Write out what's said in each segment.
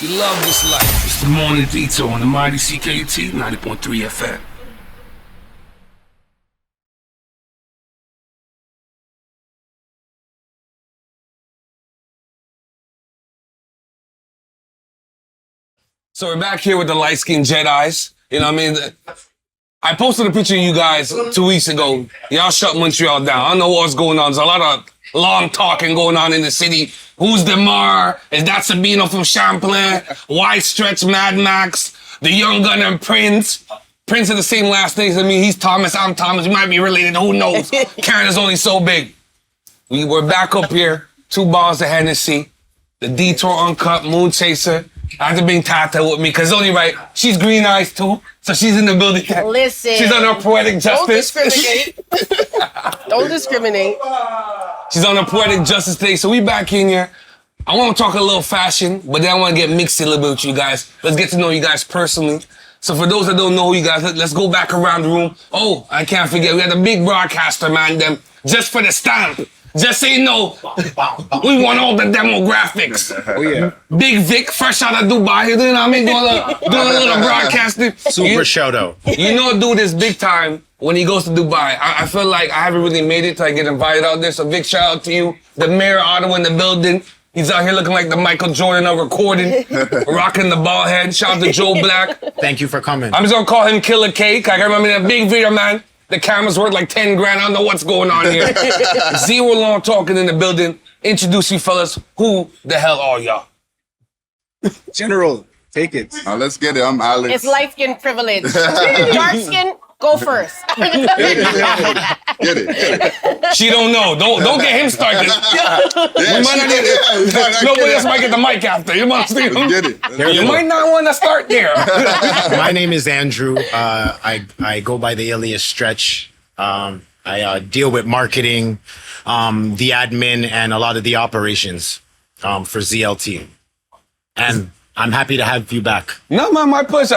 You love this life. It's the Morning Detour on the mighty CKUT 90.3 FM. So we're back here with the light-skinned Jedis. You know what I mean? I posted a picture of you guys 2 weeks ago. Y'all shut Montreal down. I don't know what's going on. There's a lot of long talking going on in the city. Who's Daemar? Is that Sabino from Champlain? Why Stretch Mad Max? The Young Gunner Prince. Prince is the same last name as me. He's Thomas, I'm Thomas. We might be related. Who knows? Canada's only so big. We were back up here. 2 bottles of Hennessy. The Detour Uncut Moon Chaser. I have to bring Tata with me because it's only right. She's green eyes too, so she's in the building. Listen. She's on her poetic justice. Don't discriminate. Don't discriminate. She's on her poetic justice today, so we back in here. I want to talk a little fashion, but then I want to get mixed a little bit with you guys. Let's get to know you guys personally. So for those that don't know you guys, let's go back around the room. Oh, I can't forget, we had a big broadcaster, man, them, just for the stamp. Just so you know, we want all the demographics. Oh yeah. Big Vic, fresh out of Dubai, you know what I mean? Doing a little broadcasting. Super shout out. You know dude is big time when he goes to Dubai. I feel like I haven't really made it till I get invited out there, so big shout out to you. The mayor of Ottawa in the building. He's out here looking like the Michael Jordan of recording, rocking the ball head. Shout out to Joe Black. Thank you for coming. I'm just gonna call him Killer Cake. I remember that big video, man. The camera's worth like 10 grand. I don't know what's going on here. ZeroLongTalking in the building. Introduce you fellas. Who the hell are y'all? General, take it. Let's get it. I'm Alex. It's light skin privilege. Dark skin, go first. Get it. She don't know. Don't get him started. Nobody else might get the mic after. You must get it. You might not want to start there. My name is Andrew. I go by the alias Stretch. I deal with marketing, the admin, and a lot of the operations for ZLT. And I'm happy to have you back. No, man, my push.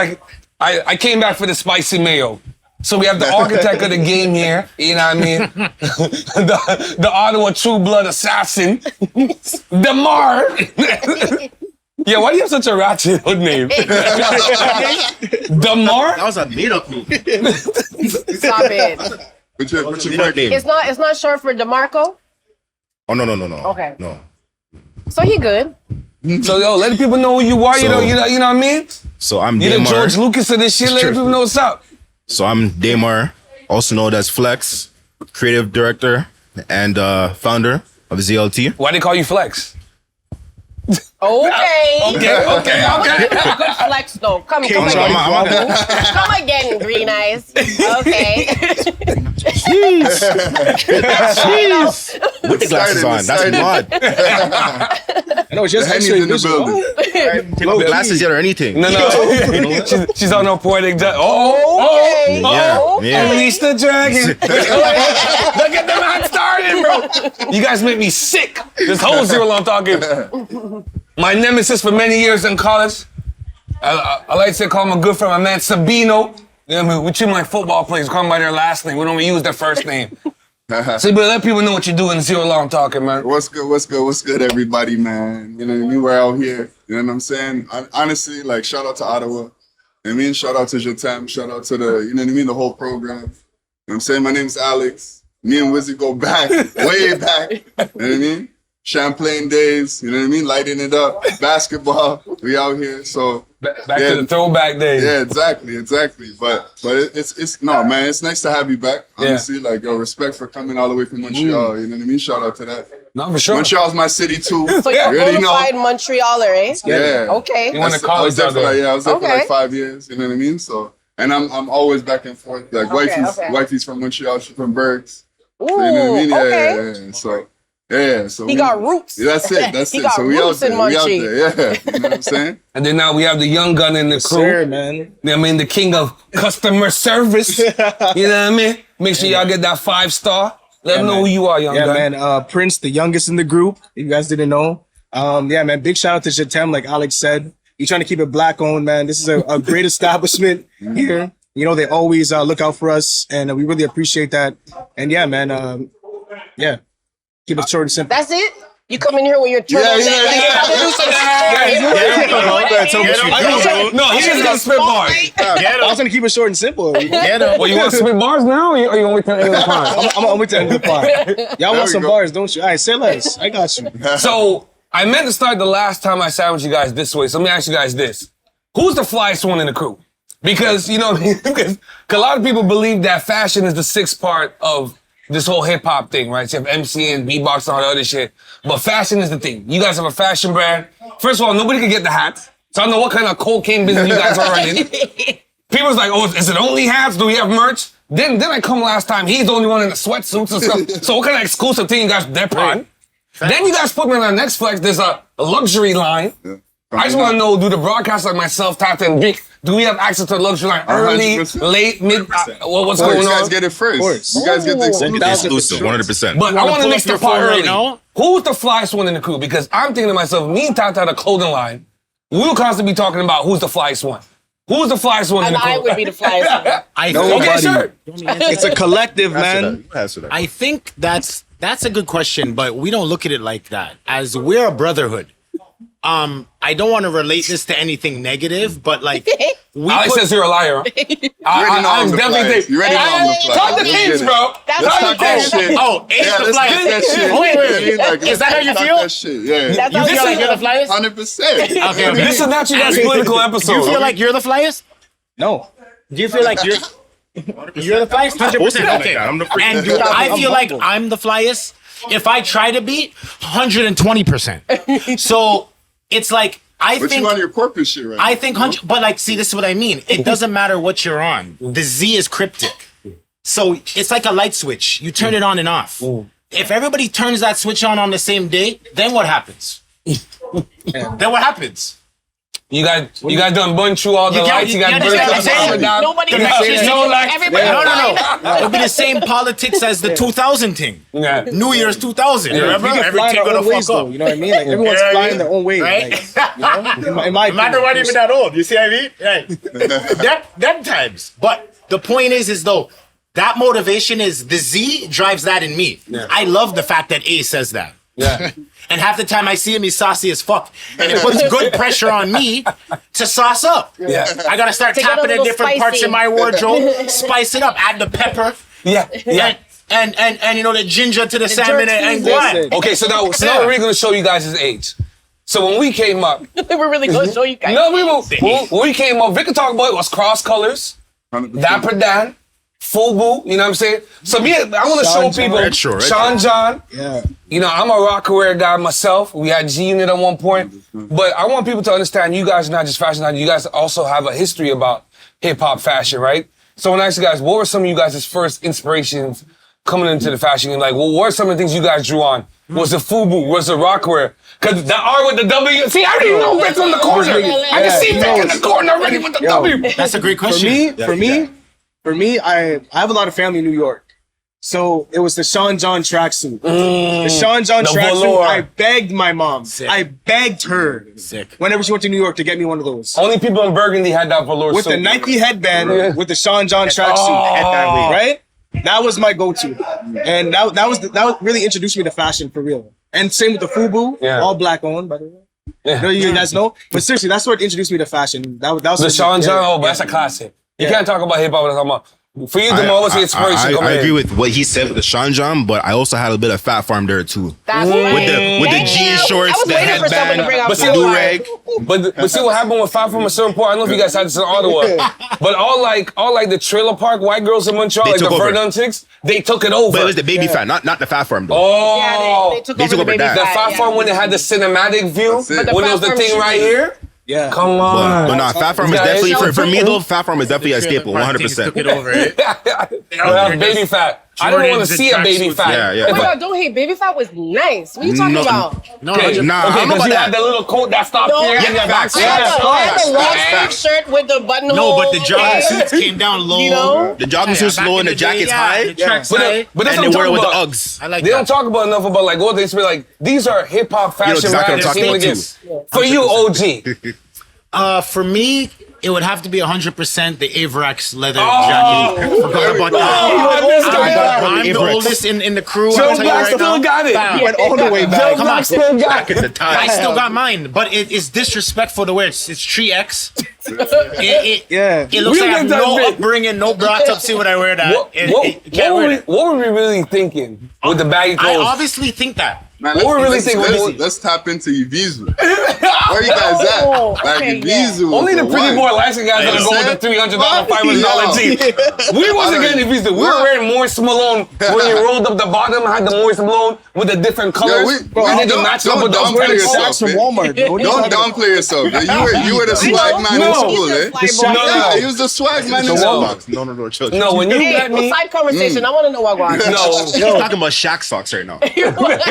I came back for the spicy mayo. So we have the architect of the game here, you know what I mean? the Ottawa True Blood Assassin, Daemar. Yeah, why do you have such a ratchet hood name? Daemar? That was a made-up name. Stop it. What's your name? It's not short for DeMarco? Oh, no. Okay. No. So he good. So yo, let people know who you are, you know what I mean? So I'm You the Daemar. George Lucas of this shit, let people know what's up. So I'm Daemar, also known as Flex, creative director and founder of ZLT. Why they call you Flex? Okay. Okay. Flex though. Come again. Come again, green eyes. Okay. Jeez. With the glasses on, that's mod. No, it's just Henny's X-ray in the vision. building. Take no glasses yet or anything. No. she's on her poetic justice. Yeah. Unleash the dragon. Look at the man starting, bro. You guys make me sick. This whole ZeroLongTalking. My nemesis for many years in college. I like to call him a good friend, my man Sabino. You know what I mean? We treat them like football players, call them by their last name. We don't even use their first name. So, but let people know what you do in ZeroLongTalking, man. What's good, everybody, man? You know what I mean? We're out here. You know what I'm saying? Honestly, like, shout out to Ottawa. You know what I mean? Shout out to J'TM. Shout out to the, you know what I mean? The whole program. You know what I'm saying? My name's Alex. Me and Wizzy go back, way back. You know what I mean? Champlain days, you know what I mean? Lighting it up. Basketball, we out here. So Back to the throwback days. Yeah, exactly. But it's no, man, it's nice to have you back. Honestly, like, yo, respect for coming all the way from Montreal. You know what I mean? Shout out to that. No, for sure. Montreal's my city too. So you're a bona fide Montrealer, eh? Yeah. Okay. You went to college out there. I was there for like 5 years. You know what I mean? So, and I'm always back and forth. Like, wifey's from Montreal. She's from Berks. Ooh, So, you know what I mean? okay. Yeah. So. Yeah, so he got roots. Yeah, that's it. He got so we out roots there. in We out Munchie. there. Yeah, you know what I'm saying? And then now we have the young gun in the crew. Sir, man. You know what I mean? The king of customer service. You know what I mean? Make sure y'all get that 5-star. Let them know who you are, young gun. Yeah, man. Prince, the youngest in the group. If you guys didn't know. Yeah, man. Big shout out to J'TM, like Alex said. He's trying to keep it black owned, man. This is a great establishment here. You know, they always look out for us, and we really appreciate that. And yeah, man. Yeah. Keep it short and simple. That's it? You come in here with your turtleneck. trying to tell me what you do. No, he just gonna spit bars. I was gonna keep it short and simple. Well, you want to spit bars now, or you gonna wait till the end of the pod? I'm with the end of the pod. Y'all want some bars, don't you? All right, say less. I got you. So I meant to start the last time I sat with you guys this way. So let me ask you guys this: who's the flyest one in the crew? Because you know, because a lot of people believe that fashion is the sixth part of this whole hip hop thing, right? So you have MC and beatbox and all the other shit, but fashion is the thing. You guys have a fashion brand. First of all, nobody can get the hats, so I don't know what kind of cocaine business you guys are running. People's like, oh, is it only hats? Do we have merch? Then I come last time. He's the only one in the sweatsuits and stuff. So what kind of exclusive thing you guys dip on? Then you guys put me on our next flex. There's a luxury line. Yeah. I just want to know, do the broadcasters like myself, Tata and Vic, do we have access to the luxury line early, 100%. late, mid? What's going on? You guys get it first. You guys get the exclusive, 100%. But I want to mix the pot early. now? Who's the flyest one in the crew? Because I'm thinking to myself, me and Tata had a clothing line. We'll constantly be talking about who's the flyest one. Who's the flyest one in And the crew? I would be the flyest one. Okay, sure. It's a collective, man. I think that's a good question, but we don't look at it like that. As we're a brotherhood. I don't want to relate this to anything negative, but like Alex says you're a liar. I'm definitely You ready on the fly. Talk the kids, bro. That's Let's how talk that shit. Oh, Ace Yeah, the let's flyest. talk that shit. Wait. Is that how you Talk feel? that shit. Yeah. That's You how feel like you're the flyest? 100%. Okay. This is not your guys' political episode. Do you feel like you're the flyest? No. Do you feel like you're the flyest? 100%. Okay. I'm the freak. And do I feel like I'm the flyest? If I try to be, 120%. So it's like I But think you on your corporate shit right I think 100. But like, see, this is what I mean. It doesn't matter what you're on. The Z is cryptic. So it's like a light switch. You turn it on and off. If everybody turns that switch on the same day, then what happens? Then what happens? You guys done burned through all the lights. You got you burned understand what I'm saying? down. Nobody Can I can say see no, like- everybody. No. It'll be the same politics as the 2000 thing. Yeah. New Year's 2000. Remember? We can fly Everything in our gonna own ways, fuck though. up. You know what I mean? Like everyone's flying their own way. Right? Like, you know, in my Matter opinion. what, even that old. You see what I mean? Right. Them times. But the point is though, that motivation is the Z drives that in me. Yeah. I love the fact that A says that. Yeah. And half the time I see him, he's saucy as fuck. And it puts good pressure on me to sauce up. Yeah. I gotta start To get a tapping in little different parts spicy. in my wardrobe, spice it up, add the pepper. Yeah. Yeah. And you know the ginger to the salmon jerk and seasoning. guan. Okay, so now we're really gonna show you guys his age. So when we came up, We're really going to show you guys. no, when we came up, Vic could talk about it was cross colors, 100%. Dapper Dan, Fubu, you know what I'm saying? So me, I want to show Sean John. people, Retro. Sean John, Yeah. you know, I'm a rock wear guy myself. We had G-Unit at one point. But I want people to understand you guys are not just fashion designers. You guys also have a history about hip-hop fashion, right? So when I ask you guys, what were some of you guys' first inspirations coming into the fashion game? Like, what were some of the things you guys drew on? Was it Fubu? Was it rockwear? Because the R with the W. See, I already know Vic's on the corner. I can see Vic in the corner already with the W. That's a great question. For me, I have a lot of family in New York. So it was the Sean John tracksuit. The Sean John The tracksuit, velour. I begged my mom. Sick. I begged her Sick. whenever she went to New York to get me one of those. Only people in Burgundy had that velour With suit. the Nike headband, with the Sean John tracksuit. Oh. Right? That was my go-to. And that really introduced me to fashion for real. And same with the Fubu, Yeah. all black owned, by the way. Yeah. You guys know? But seriously, that's what introduced me to fashion. That was The Sean John, oh, but yeah. that's a classic. You Yeah. can't talk about hip-hop without talking about. For you, Daemar, what's the inspiration? Come I ahead. agree with what he said with the Sean John, but I also had a bit of Fat Farm there too. That's With right. the jean shorts, I was the waiting for someone to bring headband, up the Fat do Farm. rag. But see what happened with Five from a certain point. I don't know if you guys had this in Ottawa, but all like the trailer park white girls in Montreal, They like the took over. Verdun chicks, they took it over. But it was the baby fat, not the Fat Farm though. Oh, Yeah, they took They over took the over baby that. the fat, Five yeah. Farm when they had the cinematic view, That's it. when it was the Fat thing Farm right shoes. here. Yeah. Come on. But nah, Fat Farm is Yeah, definitely it's for me not- though. Fat Farm is definitely a staple, 100%. Took it over. Eh? Baby fat. I don't want to Jordans see a and baby tracksuits. fat. Yeah, yeah. Oh my God, don't hate. Baby fat was nice. What are you talking No. about? No, Okay, Nah, I don't know because about you had that. the little coat that stopped No, here. I and your back. I had the long sleeve shirt with the buttonhole. No, but the jogging suits came down low. You know? The jogging suits back low in and the day, jacket's yeah, high. the track's But, high. but that's And what they I'm wear it talking with the about. Uggs. I like They that. don't talk about enough about like what they say like these are hip hop fashion exactly what I'm brands. talking See what about, it is. For you, OG. For me, it would have to be 100% the Avrex leather jacket. Forgot about that. I'm the oldest in the crew. Joe I'll tell you Black right still now. got it. Bam. He went all the way back. Joe Black still got it. I still got mine, but it's disrespectful to wear. It's 3X. Yeah. It looks We like I have get that no big. upbringing, no brought up. See what I wear that. What were we really thinking with the baggy I clothes? obviously think that. Man, What we're really thinking let's tap into Ibiza. Where you guys at? Like okay, Ibiza. Only the was pretty one. boy license guys gonna go with the $300, $500 jeans. We wasn't getting Ibiza. We were wearing Morris Malone when you rolled up the bottom, had the Morris Malone with the different colors. we- and then you don't- match up don't with those downplay pretty yourself. socks. From Walmart. Bro. What are you Don't talking about? downplay yourself. You were the swag man in school, eh? No. He was the swag man in The school. Walmart. No, chill. No, when you Hey, met me, side conversation. I want to know what going on. no. He's talking about Shaq socks right now.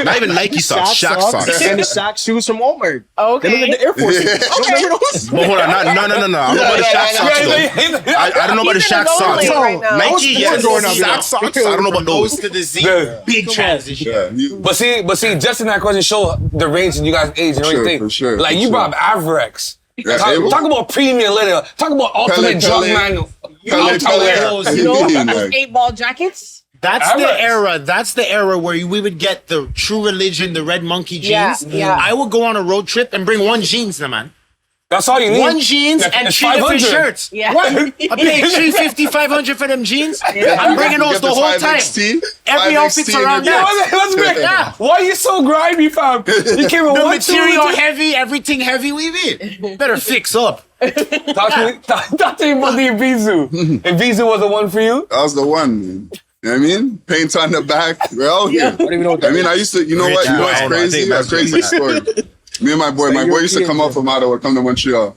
Not even Nike socks, Shaq socks. And the Shaq shoes from Walmart. Okay. They look like the Air Force. You don't remember those? But hold on, no. I don't know about the Shaq socks though. I don't know about the He's in Shaq his own socks. lane right now. Nike, yes. growing up, Shaq socks, I don't know about Goes those. to the Z. Yeah. Big transition. Yeah, you- But see, just in that question, show the range in you guys' age and For sure, everything. for sure, Like for you sure. brought Avrex. Yeah, Talk about premium leather. Talk about ultimate junk Pele. manual. Pele, Pele. You know, Like- those 8-ball jackets? That's Avrex. the era. That's the era where we would get the True Religion, the Red Monkey jeans. Yeah. I would go on a road trip and bring one jeans, man. That's all you need. One jeans and It's 3 different 500. shirts. Yeah. What? I paid $350, $500 for them jeans. I'm bringing those Get the whole time. 5XT, Every 5XT outfit's in around the that. back. Let's break. Yeah. Why are you so grimy, fam? You came in The one material heavy, everything heavy. We mean better fix up. Talk to me about the Ibiza. Ibiza was the one for you? That was the one, man. You know what I mean? Paint on the back. We're out here. I don't even know what that I mean, I used to, you know what? You know what's I don't know. I crazy? think A that's crazy story. Me and my boy used to come out from Ottawa, come to Montreal,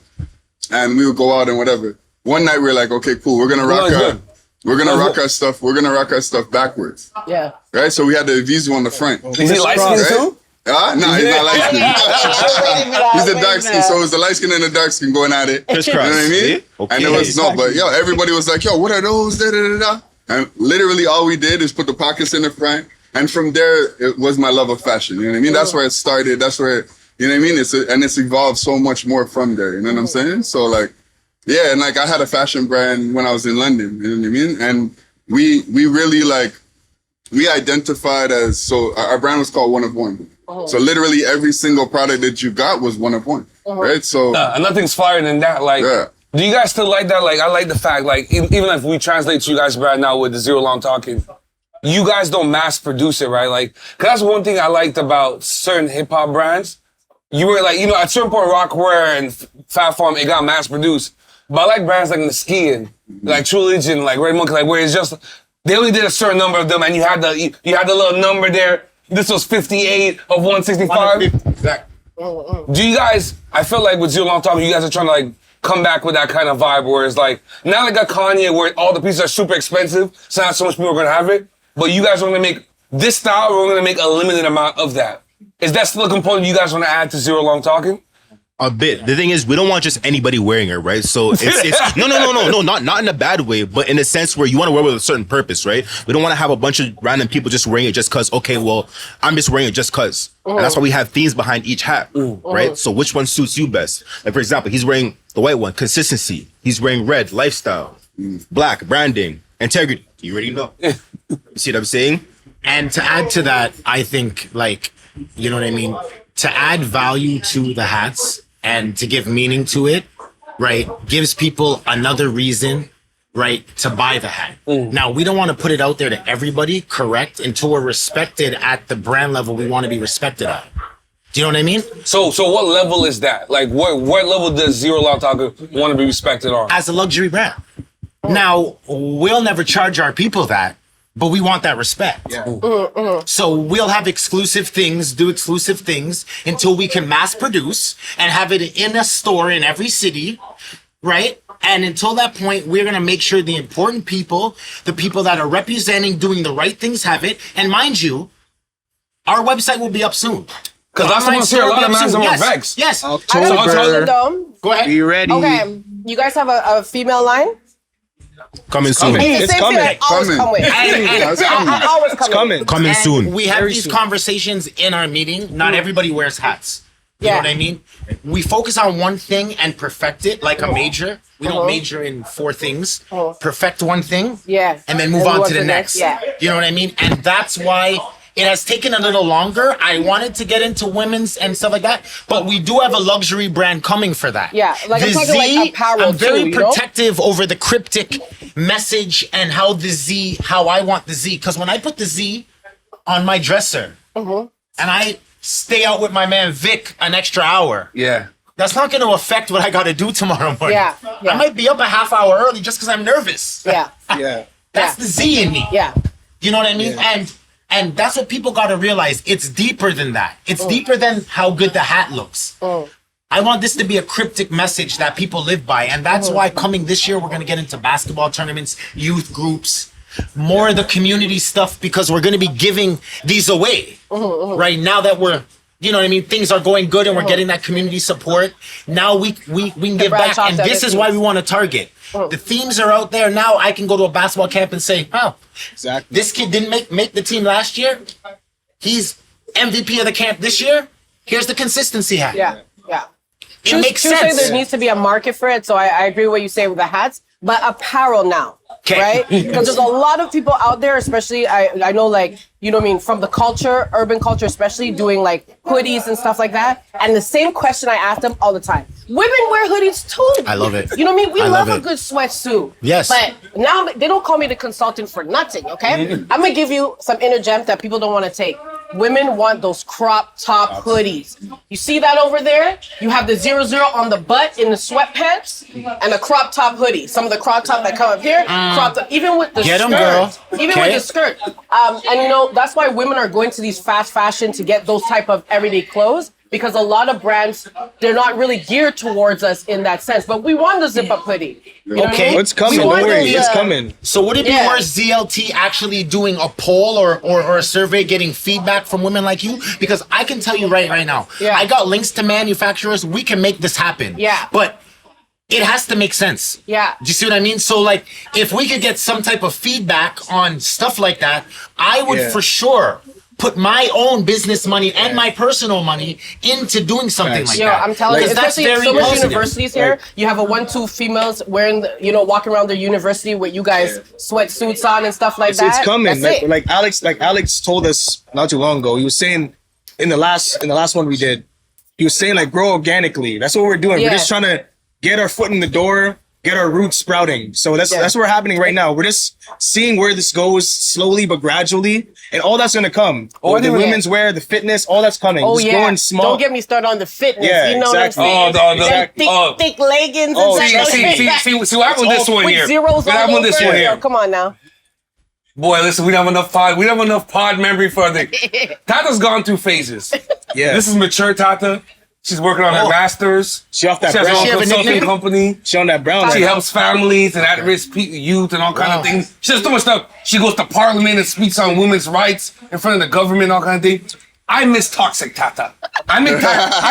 and we would go out and whatever. One night we were like, okay, cool. We're gonna rock our stuff. We're gonna rock our stuff backwards, Yeah. right? So we had the Ibiza on the front. Is he light skinned Right? too? Nah, he's not light skin. He's a dark skin, so it was the light skin and the dark skin going at it. You know what I mean? See? And it was no, but yo, everybody was like, yo, what are those? Da, da, da, da. And literally all we did is put the pockets in the front. And from there, it was my love of fashion. You know what I mean? That's where it started. That's where, you know what I mean? It's evolved so much more from there. You know what I'm saying? So like, yeah, and like I had a fashion brand when I was in London. You know what I mean? And we really like, we identified as, so our brand was called One of One. So literally every single product that you got was one of one, right? So Nothing's flyer than that. Like, yeah. do you guys still like that? Like, I like the fact, like, even if we translate to you guys right now with the Zero Long Talking, you guys don't mass produce it, right? Like, cause that's one thing I liked about certain hip hop brands. You were like, you know, at certain point, Rockwear and Fat Farm, it got mass produced. But I like brands like Niskian, like True Religion, like Red Monkey, like where it's just, they only did a certain number of them and you had the little number there. This was 58 of 165. Exactly. Do you guys, I feel like with Zero Long Talking, you guys are trying to like come back with that kind of vibe where it's like, now they got Kanye where all the pieces are super expensive, so not so much people are gonna have it, but you guys are gonna make this style, we're gonna make a limited amount of that. Is that still a component you guys wanna add to Zero Long Talking? A bit. The thing is, we don't want just anybody wearing it, right? So it's no, not in a bad way, but in a sense where you want to wear it with a certain purpose, right? We don't want to have a bunch of random people just wearing it just cause, okay, well, I'm just wearing it just cause. And that's why we have themes behind each hat, right? So which one suits you best? Like, for example, he's wearing the white one, consistency. He's wearing red, lifestyle. Black, branding, integrity. You already know. You see what I'm saying? And to add to that, I think, like, you know what I mean? To add value to the hats and to give meaning to it, right, gives people another reason, right, to buy the hat. Now, we don't want to put it out there to everybody, correct, until we're respected at the brand level we want to be respected at. Do you know what I mean? So what level is that? Like what level does Zero Long Talking want to be respected on? As a luxury brand. Now, we'll never charge our people that, but we want that respect. So we'll have exclusive things, do exclusive things until we can mass produce and have it in a store in every city, right? And until that point, we're going to make sure the important people, the people that are representing, doing the right things have it. And mind you, our website will be up soon. Because last time I see a lot of mans on yes, Vex. yes. I got a question, though. Go ahead. Be ready. Okay, you guys have a female line? Coming soon. It's the It's same coming. thing I always Coming. come with. That's coming. I always come Coming. with. Coming And soon. we have Very these soon. conversations in our meeting. Not everybody wears hats. You know what I mean? We focus on one thing and perfect it like a major. We don't major in 4 things. Perfect one thing. Yeah. And then move on to the next. Yeah. You know what I mean? And that's why it has taken a little longer. I wanted to get into women's and stuff like that, but we do have a luxury brand coming for that. Yeah, like I'm talking like apparel I'm very too, you know? protective over the cryptic message and how I want the Z. Because when I put the Z on my dresser and I stay out with my man Vic an extra hour, that's not going to affect what I got to do tomorrow morning. Yeah. I might be up a half hour early just because I'm nervous. Yeah. Yeah. That's the Z in me. Yeah. You know what I mean? And that's what people got to realize. It's deeper than that. It's deeper than how good the hat looks. I want this to be a cryptic message that people live by. And that's why coming this year, we're going to get into basketball tournaments, youth groups, more of the community stuff, because we're going to be giving these away right now that we're, you know what I mean? Things are going good and we're getting that community support. Now we can give back. And this is why we want to target. The themes are out there now. I can go to a basketball camp and say, oh, Exactly. this kid didn't make the team last year. He's MVP of the camp this year. Here's the consistency hat. Yeah. Yeah. It makes Say sense. there needs to be a market for it. So I agree with what you say with the hats, but apparel now. Right? Because there's a lot of people out there, especially I know, like, you know what I mean, from the culture, urban culture especially, doing like hoodies and stuff like that. And the same question I ask them all the time. Women wear hoodies too. I love it. You know what I mean? We I love love a it. good sweatsuit. Yes. But now they don't call me the consultant for nothing, okay? I'm gonna give you some inner gems that people don't want to take. Women want those crop top hoodies. You see that over there? You have the 00 on the butt in the sweatpants and a crop top hoodie. Some of the crop top that come up here, crop top, even with the Get 'em, skirt. girl. Even Okay. with the skirt. And you know, that's why women are going to these fast fashion to get those type of everyday clothes. Because a lot of brands, they're not really geared towards us in that sense. But we want the zip-up hoodie. You know what I Okay. mean? It's coming. We Don't want worry. those, It's coming. So would it be Yeah. worth ZLT actually doing a poll or a survey, getting feedback from women like you? Because I can tell you right now, Yeah. I got links to manufacturers. We can make this happen. Yeah. But it has to make sense. Yeah. Do you see what I mean? So like, if we could get some type of feedback on stuff like that, I would Yeah. for sure put my own business money and my personal money into doing something like Yo, that. I'm telling you, Because that's especially very so much positive. universities here. You have a 1-2 females wearing, walking around their university with you guys sweatsuits on and stuff like that. It's coming. That's Like, it. like Alex told us not too long ago. He was saying in the last one we did, he was saying like grow organically. That's what we're doing. Yeah. We're just trying to get our foot in the door, get our roots sprouting. So that's what's happening right now. We're just seeing where this goes slowly but gradually, and all that's gonna come. Oh, the yeah. women's wear, the fitness, all that's coming. Oh Just yeah. going small. Don't get me started on the fitness. Yeah, you know exactly. what I'm saying? Oh, Them thick leggings Oh, and stuff. see what happened with this one with here. zeros What all happened with this over. one Yo, here? come on now. Boy, listen, we don't have enough pod. We don't have enough pod memory for the. Tata's gone through phases. Yeah. This is mature Tata. She's working on her masters. She off that She has her brown. own have a consulting nickname? company. She on that brown. She right helps families and at-risk youth and all kind of things. She does so much stuff. She goes to parliament and speaks on women's rights in front of the government, all kind of things. I miss toxic Tata. I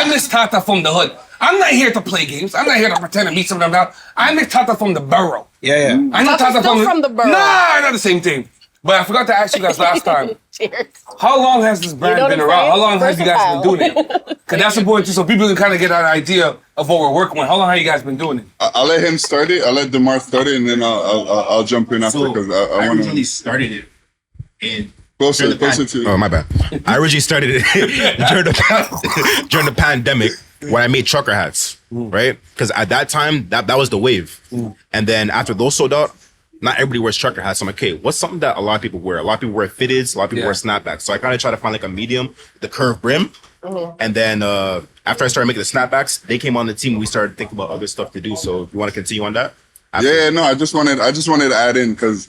miss Tata from the hood. I'm not here to play games. I'm not here to pretend to meet some of them down. I miss Tata from the borough. Yeah. I know Tata's still from the borough. Nah, not the same thing. But I forgot to ask you guys last time. Cheers. How long has this brand You know been what I'm around? saying? How long have you guys been Versatile. doing it? Because that's important too, so people can kind of get an idea of what we're working with. How long have you guys been doing it? I'll let him start it. I'll let Daemar start it, and then I'll jump in after because I want originally to started it in closer to. Oh, my bad. I originally started it during the pandemic when I made trucker hats, right? Because at that time, that was the wave. And then after those sold out, not everybody wears trucker hats. So I'm like, okay, what's something that a lot of people wear? A lot of people wear fitteds. A lot of people wear snapbacks. So I kind of try to find like a medium, the curved brim. And then after I started making the snapbacks, they came on the team. We started thinking about other stuff to do. So if you want to continue on that? Yeah, no, I just wanted to add in because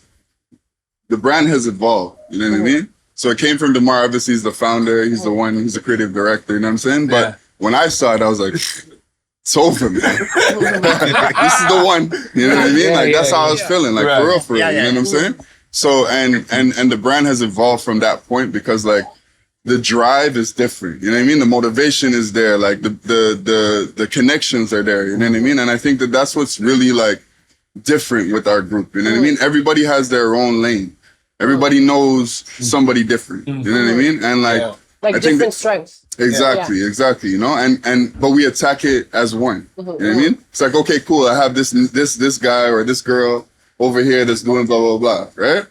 the brand has evolved. You know what I mean? So it came from Daemar. Obviously, he's the founder. He's the one. He's the creative director. You know what I'm saying? But when I saw it, I was like, it's over, man. This is the one. You know what I mean? Like that's how I was feeling. Like for real. You know what I'm saying? So and the brand has evolved from that point because like the drive is different. You know what I mean? The motivation is there. Like the connections are there. You know what I mean? And I think that that's what's really like different with our group. You know what I mean? Everybody has their own lane. Everybody knows somebody different. You know what I mean? And like Like I think different strengths. exactly, you know, but we attack it as one. You know what I mean? It's like, okay, cool, I have this guy or this girl over here that's doing blah blah blah, right?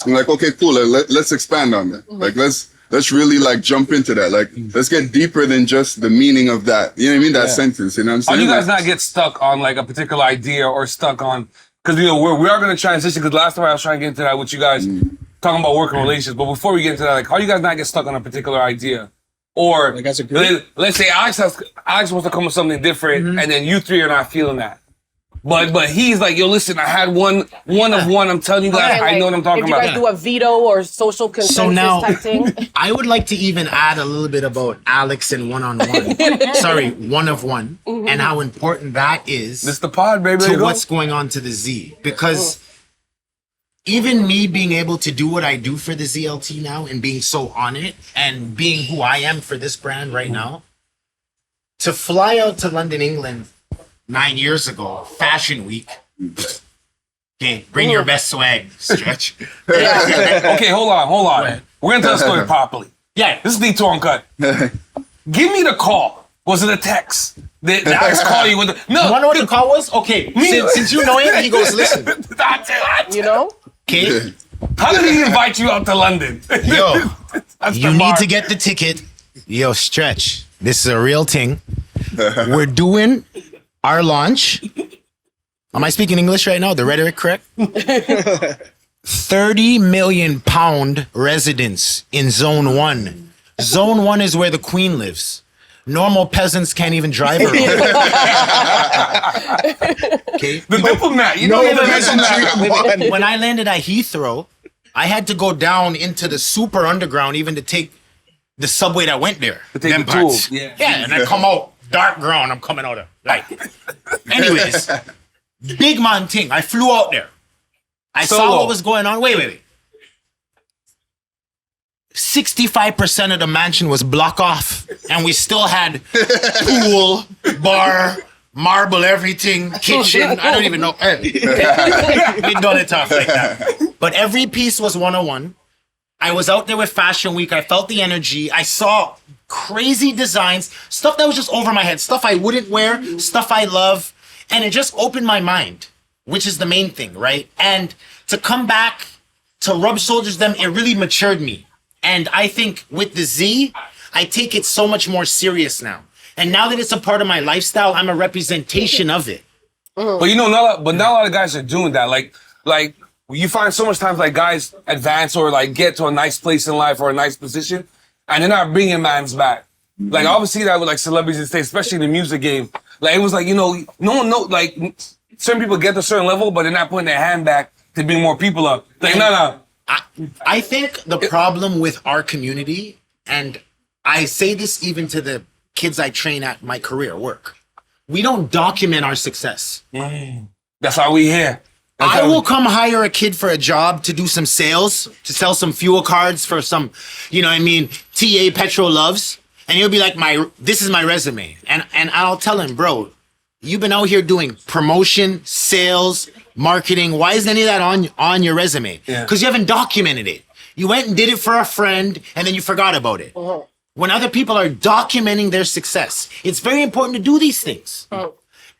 I'm like, okay, cool, let's expand on that. Like let's really like jump into that. Like let's get deeper than just the meaning of that. You know what I mean? That sentence, you know what I'm How saying? do you guys not get stuck on like a particular idea or stuck on, because you know we are going to transition, because last time I was trying to get into that with you guys talking about work and relations, but before we get into that, like how do you guys not get stuck on a particular idea? Or Like as a group? let's say Alex wants to come with something different, and then you three are not feeling that. But he's like, yo, listen, I had one of one. I'm telling you guys, I know what I'm talking if you about. guys do a veto or social consensus So now, type thing. I would like to even add a little bit about Alex and one-on-one. Sorry, one-of-one, and how important that is This the pod, baby. to what's going on to the Z. Because even me being able to do what I do for the ZLT now and being so on it and being who I am for this brand right now, to fly out to London, England 9 years ago, Fashion Week. Okay, bring your best swag, Stretch. Okay, hold on. We're gonna tell the story properly. Yeah, This is Detour Uncut. Give me the call. Was it a text? Did Alex call you with the... No. you wanna know what the call was? Okay, since you know him, he goes, listen, You know? okay, How did he invite you out to London? yo, That's you the need bar. to get the ticket. Yo, Stretch, this is a real thing. We're doing our launch. Am I speaking English right now? The rhetoric correct? 30 million pound residents in Zone 1. Zone 1 is where the Queen lives. Normal peasants can't even drive around. Okay. The diplomat. You know you're the diplomat. When I landed at Heathrow, I had to go down into the super underground even to take the subway that went there. To take Them the parts. tool. Yeah. Yeah, and I come out dark ground. I'm coming out of light. Anyways, big man thing. I flew out there. I saw Solo. what was going on. Wait. 65% of the mansion was block off, and we still had pool, bar, marble, everything, kitchen. I don't even know. We done it tough like that. But every piece was 101. I was out there with Fashion Week. I felt the energy. I saw crazy designs, stuff that was just over my head, stuff I wouldn't wear, stuff I love. And it just opened my mind, which is the main thing, right? And to come back, to rub shoulders with them, it really matured me. And I think with the Z, I take it so much more serious now. And now that it's a part of my lifestyle, I'm a representation of it. But you know, not a lot of guys are doing that. Like you find so much times like guys advance or like get to a nice place in life or a nice position, and they're not bringing mans back. Like I always see that with like celebrities in the States, especially in the music game. Like it was like, you know, no one know, like certain people get to a certain level, but they're not putting their hand back to bring more people up. Like no. I think the problem with our community, and I say this even to the kids I train at my career work, we don't document our success. That's why we here. That's I how will come hire a kid for a job to do some sales, to sell some fuel cards for some, you know what I mean, TA Petro Loves. And he'll be like, this is my resume. And I'll tell him, bro, you've been out here doing promotion, sales, marketing. Why isn't any of that on your resume? Because you haven't documented it. You went and did it for a friend and then you forgot about it. When other people are documenting their success, it's very important to do these things.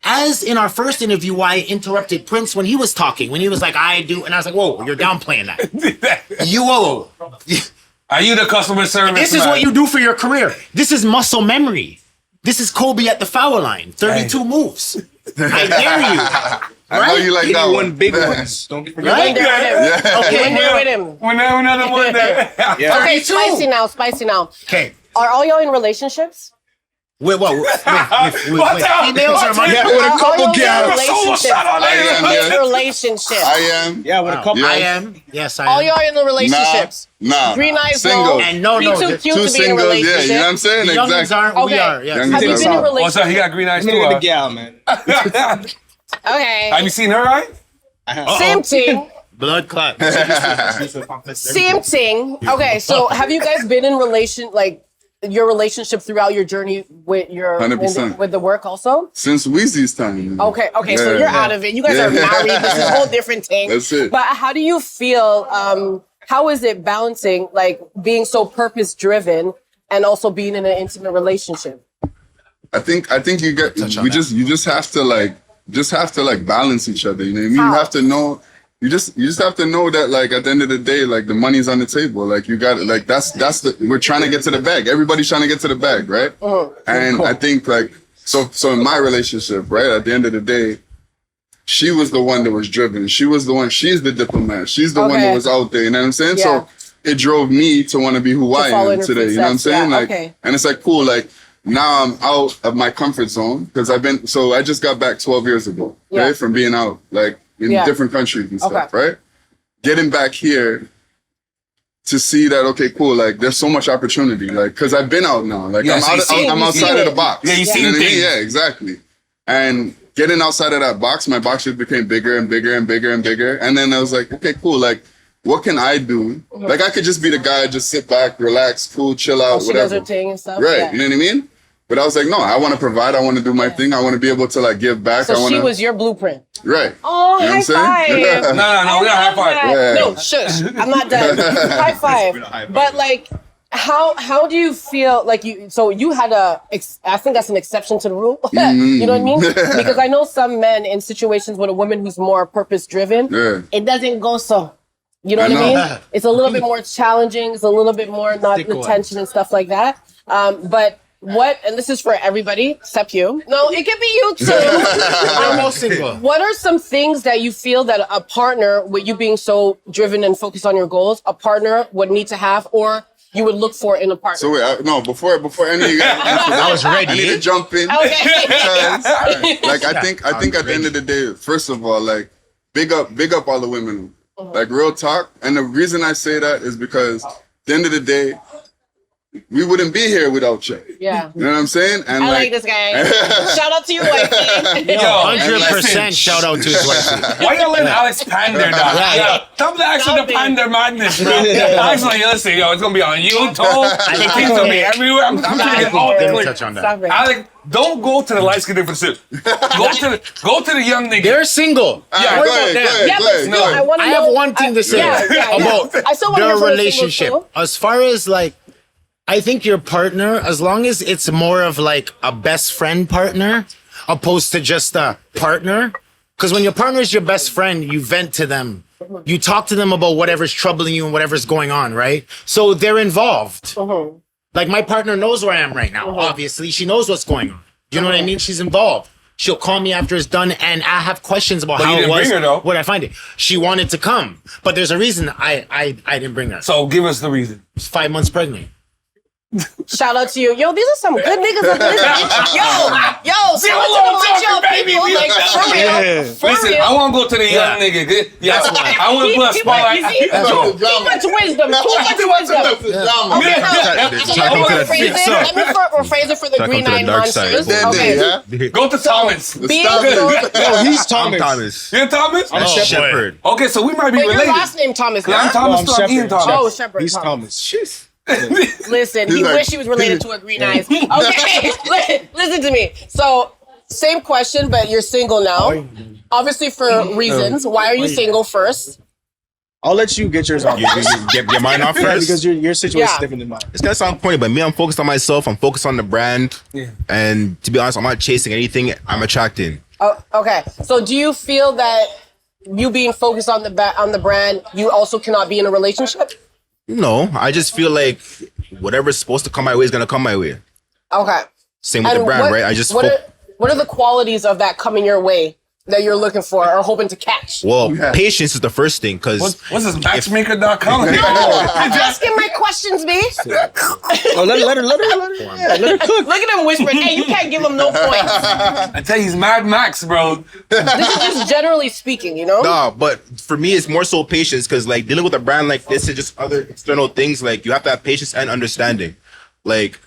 As in our first interview, why I interrupted Prince when he was talking, when he was like, I do. And I was like, whoa, you're downplaying that. Whoa. Are you the customer service? This is what you do for your career. This is muscle memory. This is Kobe at the foul line. 32 moves. I dare you. I know you like that He one. won big ones. Don't forget. Right? You went there with him. When another one there. Okay, spicy now. Okay. Are all y'all in relationships? Wait. What's Females up? or money? Yeah, with a Are all couple y'all in gals. relationships? I am, yeah. Relationship. I am. Yeah, with a couple. I am. Yes, I All am. y'all in the relationships. Nah. Green eyes Single. no. And no, Be too the cute Two to be in a singles, yeah, relationship. you know what I'm saying? The youngins Exactly. aren't. Okay. We are. Yes. Have you been in a Oh, so relationship? he got green eyes I'm too. with the Huh? gal, man. Okay. Have you seen her, right? Same thing. Blood clot. Same thing. Okay, so have you guys been in your relationship throughout your journey with your 100%. with the work also? Since Weezy's time. Okay, so Yeah, you're yeah. out of it. You guys are married. This is a whole different thing. That's it. But how do you feel? How is it balancing like being so purpose driven and also being in an intimate relationship? I think you just have to like balance each other. You know what I mean? How? You have to know. You just have to know that like at the end of the day, like the money's on the table. Like you got like we're trying to get to the bag. Everybody's trying to get to the bag, right? And I think like so in my relationship, right? At the end of the day, she was the one that was driven. She's the diplomat. She's the one that was out there. You know what I'm saying? Yeah. So it drove me to want to be who I follow in am her today. You know what I'm footsteps. saying? Yeah, Like, okay. and it's like cool. Like now I'm out of my comfort zone because I just got back 12 years ago, Yeah. right? From being out like in different countries and stuff, right? Getting back here to see that, okay, cool, like there's so much opportunity, like, cause I've been out now, like I'm outside of the box. Yeah, you know seen what I mean? things. Yeah, exactly. And getting outside of that box, my box just became bigger and bigger and bigger and bigger. And then I was like, okay, cool, like what can I do? Like I could just be the guy, just sit back, relax, cool, chill out, She does whatever. her thing and stuff. Right, Yeah. you know what I mean? But I was like, no, I want to provide. I want to do my thing. I want to be able to like give back. So I want she to. was your blueprint. Right. Oh, You know high what I'm saying? five. Yeah. No, we got high five. Yeah. No, shush. I'm not done. High five. But like, how do you feel like you? So you had I think that's an exception to the rule. You know what I mean? Because I know some men in situations with a woman who's more purpose driven, Yeah. it doesn't go so. You know what I know. mean? It's a little bit more challenging. It's a little bit more not the tension and stuff like that. But what? And this is for everybody except you. No, it can be you too. I'm all single. What are some things that you feel that a partner, with you being so driven and focused on your goals, a partner would need to have, or you would look for in a partner? So wait, before any of you guys answer that, I was ready. I need to jump in. Okay. Because, like I think at the end of the day, first of all, like big up all the women. Like real talk. And the reason I say that is because at the end of the day, we wouldn't be here without you. Yeah. You know what I'm saying? And I like this guy. Shout out to your wifey. Yo, 100% shout out to his wife. why you letting Alex pander, dog? Yeah. Tell the action Stop the it. pander madness, bro. Alex like, listen, yo, it's gonna be on YouTube. It's gonna be everywhere. I'm trying to get all the Didn't clips. touch on that. Stop it. Alex, don't go to the light skinned pursuit. Go to the young nigga. They're single. Yeah, go ahead, Yeah, but still, I want I to know. have one thing to say about I still wanna their hear from the relationship. singles, too. As far as like, I think your partner, as long as it's more of like a best friend partner, opposed to just a partner. Because when your partner is your best friend, you vent to them. You talk to them about whatever's troubling you and whatever's going on, right? So they're involved. Like my partner knows where I am right now. Obviously, she knows what's going on. You know what I mean? She's involved. She'll call me after it's done, and I have questions about But how you it didn't was. bring her, though. Where'd I find it? She wanted to come, but there's a reason I didn't bring her. So give us the reason. She's 5 months pregnant. Shout out to you. Yo, these are some good niggas up there. Yo, Zero shout long out to talking, the baby. people, like, for real. For Listen, real. I want to go to the young nigga. Yeah, I want to put a spotlight. Too much wisdom. Too much wisdom. Okay, Talking to the rephrase it. Let me rephrase it for the Talking green to the eyed dark side. monsters. Okay. Go to Thomas. Being Stop it. so, Yo, he's I'm Thomas. Thomas. You Thomas? I'm Shepard. Shepherd. Okay, so we might be wait, your related. last name Thomas, Yeah, I'm huh? Thomas. No, I'm I'm Ian Shepard. Thomas. Oh, Shepard. He's Thomas. Listen, He's he like- wish he was related to a green eyes. Okay, listen to me. So, same question, but you're single now. Obviously, for reasons. Why are you single first? I'll let you get yours off. You get your mind off first. Because your situation is Yeah. different than mine. It's gonna sound corny, but me, I'm focused on myself. I'm focused on the brand. Yeah. And to be honest, I'm not chasing anything. I'm attracting. Oh, okay. So, do you feel that you being focused on the brand, you also cannot be in a relationship? No, I just feel like whatever's supposed to come my way is gonna come my way. Okay. Same with the brand, right? I just what are the qualities of that coming your way that you're looking for or hoping to catch? well, patience is the first thing, because What's this matchmaker.com? I'm asking my questions, B. Oh, let her cook. Look at him whispering. Hey, you can't give him no points. I tell you, he's Mad Max, bro. This is just generally speaking, you know? nah, but for me, it's more so patience, because like dealing with a brand like this and just other external things, like you have to have patience and understanding. Like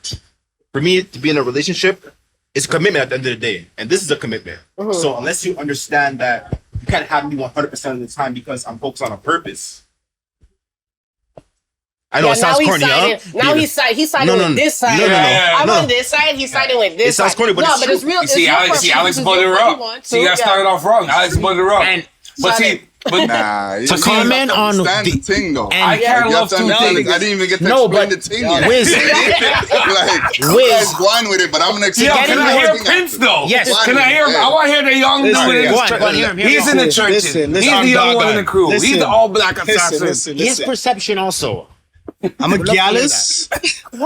for me to be in a relationship, it's a commitment at the end of the day, and this is a commitment. So unless you understand that you can't have me 100% of the time because I'm focused on a purpose. I know it sounds corny, huh? Now he's siding No, no, with this side. no, no, no. I'm No. on this side. He's siding with this It sounds side. corny, but no, it's but true. it's real. You see, Alex butted her up. See, you got started off wrong. Alex butted her up. And But see, But Nah, To comment on the the thing though. and- I can't You have love to two understand, things. I didn't even get to No, explain but- the thing yet. Wiz. Like, you Wiz. guys go on with it, but I'm gonna explain. Yo, Get can in I here, hear Prince though? Yes. Can I hear? I want to hear the young Listen, dude. in yeah. the Go on, church. go on, hear him, hear him. He's in the Listen, churches. listen, He's I'm the young dog one in on. the crew. He's Listen. the all black assassin. Listen. his perception also. I'm a gallus. I'm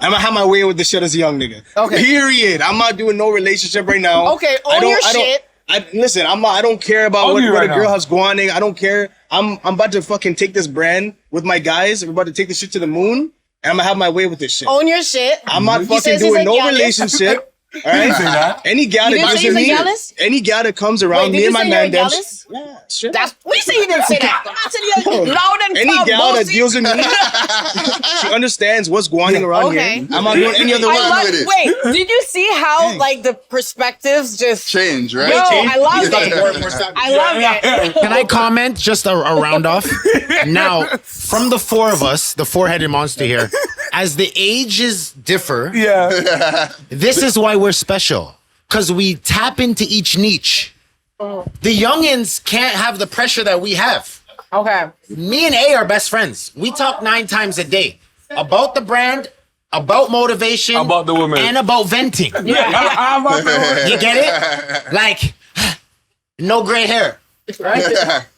gonna have my way with the shit as a young nigga. Okay. Period. I'm not doing no relationship right now. Okay, own your shit. Listen, I don't care about Own what you a right girl now. has going on. I don't care. I'm about to fucking take this brand with my guys. We're about to take this shit to the moon, and I'm gonna have my way with this shit. Own your shit. I'm not He fucking says he's doing a no gallus. relationship. All right. say that. Any gal You that didn't gives say he's a me, gallus? any gal that comes around Wait, did me you and my say you're a man, them, gallus? yeah, shit. That's we say you didn't say that. I said you're loud and Any proud. gal that bossy. deals with me, she understands what's going on around Okay. here. I'm not doing any other I way. love- with it. Wait, did you see how like the perspectives just Change, right? Yo, Change. I love it. I love it. Can I comment just a round off? Now, from the four of us, the four-headed monster here, as the ages differ, Yeah. this is why we're special. Because we tap into each niche. The youngins can't have the pressure that we have. Okay. Me and A are best friends. We talk 9 times a day about the brand, about motivation, About the women. and about venting. Yeah. You get it? Like, no gray hair.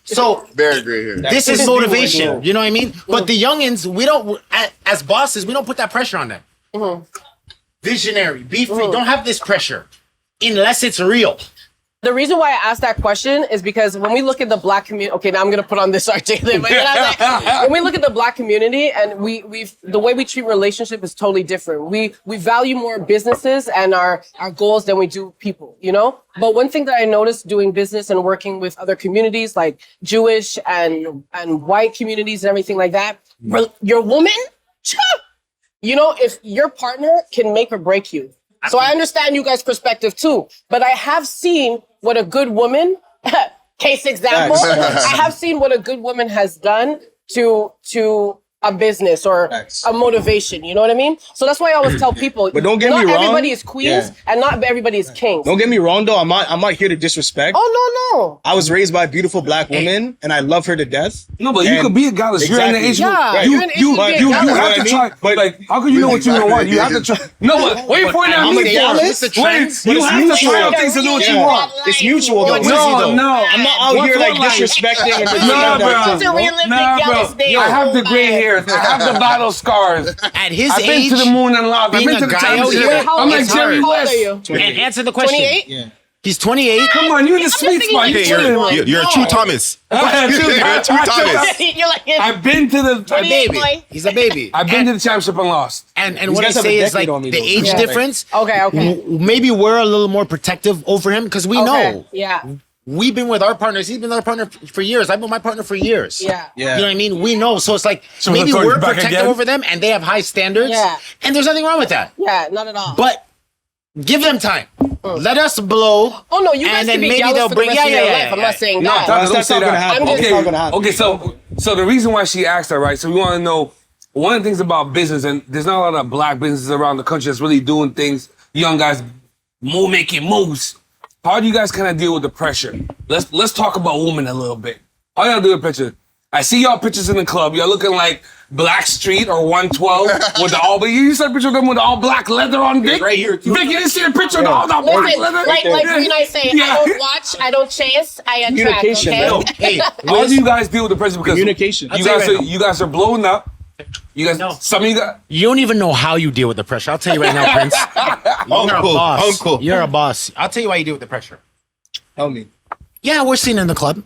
So Very great here. this is motivation. You know what I mean? But the youngins, we don't, as bosses, we don't put that pressure on them. Visionary, be free. Don't have this pressure unless it's real. The reason why I asked that question is because when we look at the black community, okay, now I'm gonna put on this articulate, but when we look at the black community and we've the way we treat relationship is totally different. We value more businesses and our goals than we do people, you know? But one thing that I noticed doing business and working with other communities like Jewish and white communities and everything like that, your woman, you know, if your partner can make or break you. So I understand you guys' perspective too, but I have seen what a good woman, case example, Facts. I have seen what a good woman has done to a business or Facts. a motivation. You know what I mean? So that's why I always tell people, But don't get not me wrong. everybody is queens Yeah. and not everybody is kings. Don't get me wrong though. I'm not here to disrespect. Oh no. I was raised by a beautiful black woman, and I love her to death. No, but you And- could be a gallus. You're in the Exactly. age Yeah, group. you're in the age You group to be a you gallus. have to You know try. what I mean? But like, how can you know what you don't want? You have to try. No, but what are you pointing at I'm me a for? gallus. Wait, trends, you but it's have to mutual. try out things to know what you Yeah. want. It's mutual though. No, no. I'm not out What's here like what life? disrespecting and No, disrespecting bro. that It's a thing, realistic Nah, gallus bro. day. I have the gray hairs. I have the battle scars. At his I've been age, to the moon and lost. I've being been a to the guy out championship. here, I'm like it's Jerry hard. How old West. are you? and answer the question. 28? Yeah. He's 28. Come on, you in the just sweet thinking spot. like You Okay, chilling. You're a true Thomas. You're You're a true Thomas. You're like, I've been to the. Twenty-eight. Baby. He's a baby. I've been to the championship and lost. And These what I guys have a say is decade like on me, the though. age Yeah. difference. Okay. Maybe we're a little more protective over him because we Okay. know Yeah. we've been with our partners. He's been with our partner for years. I've been with my partner for years. Yeah. Yeah. You know what I mean? We know. So it's like So maybe let's we're go back protective again? over them and they have high standards. Yeah. And there's nothing wrong with that. Yeah. Not at all. But give them time. Let us blow. Oh no, you guys and can then be maybe jealous they'll for the bring. rest Yeah, of yeah, your yeah. life. I'm yeah. not saying No, that. Tata, That's don't not say gonna that. happen. I'm That's just- not gonna happen. Okay, so the reason why she asked that, right? So we want to know one of the things about business, and there's not a lot of black businesses around the country that's really doing things. Young guys, making moves. How do you guys kind of deal with the pressure? Let's talk about women a little bit. How y'all do the picture? I see y'all pictures in the club. Y'all looking like Black Street or 112 with the all. But you saw a picture of them with the all black leather on Vic. Right here, too. Vic, you didn't see the picture of the all black Listen, leather. like Green I say, Yeah. I don't watch, I don't chase, I attract. Communication, Okay. bro. Hey, How do you guys deal with the pressure? Because Communication. You tell you guys, right are, you guys are blowing up. You guys, No. some of you guys. you don't even know how you deal with the pressure. I'll tell you right now, Prince. You're a Uncle, boss. uncle. You're a boss. I'll tell you why you deal with the pressure. Tell me. Yeah, we're seen in the club.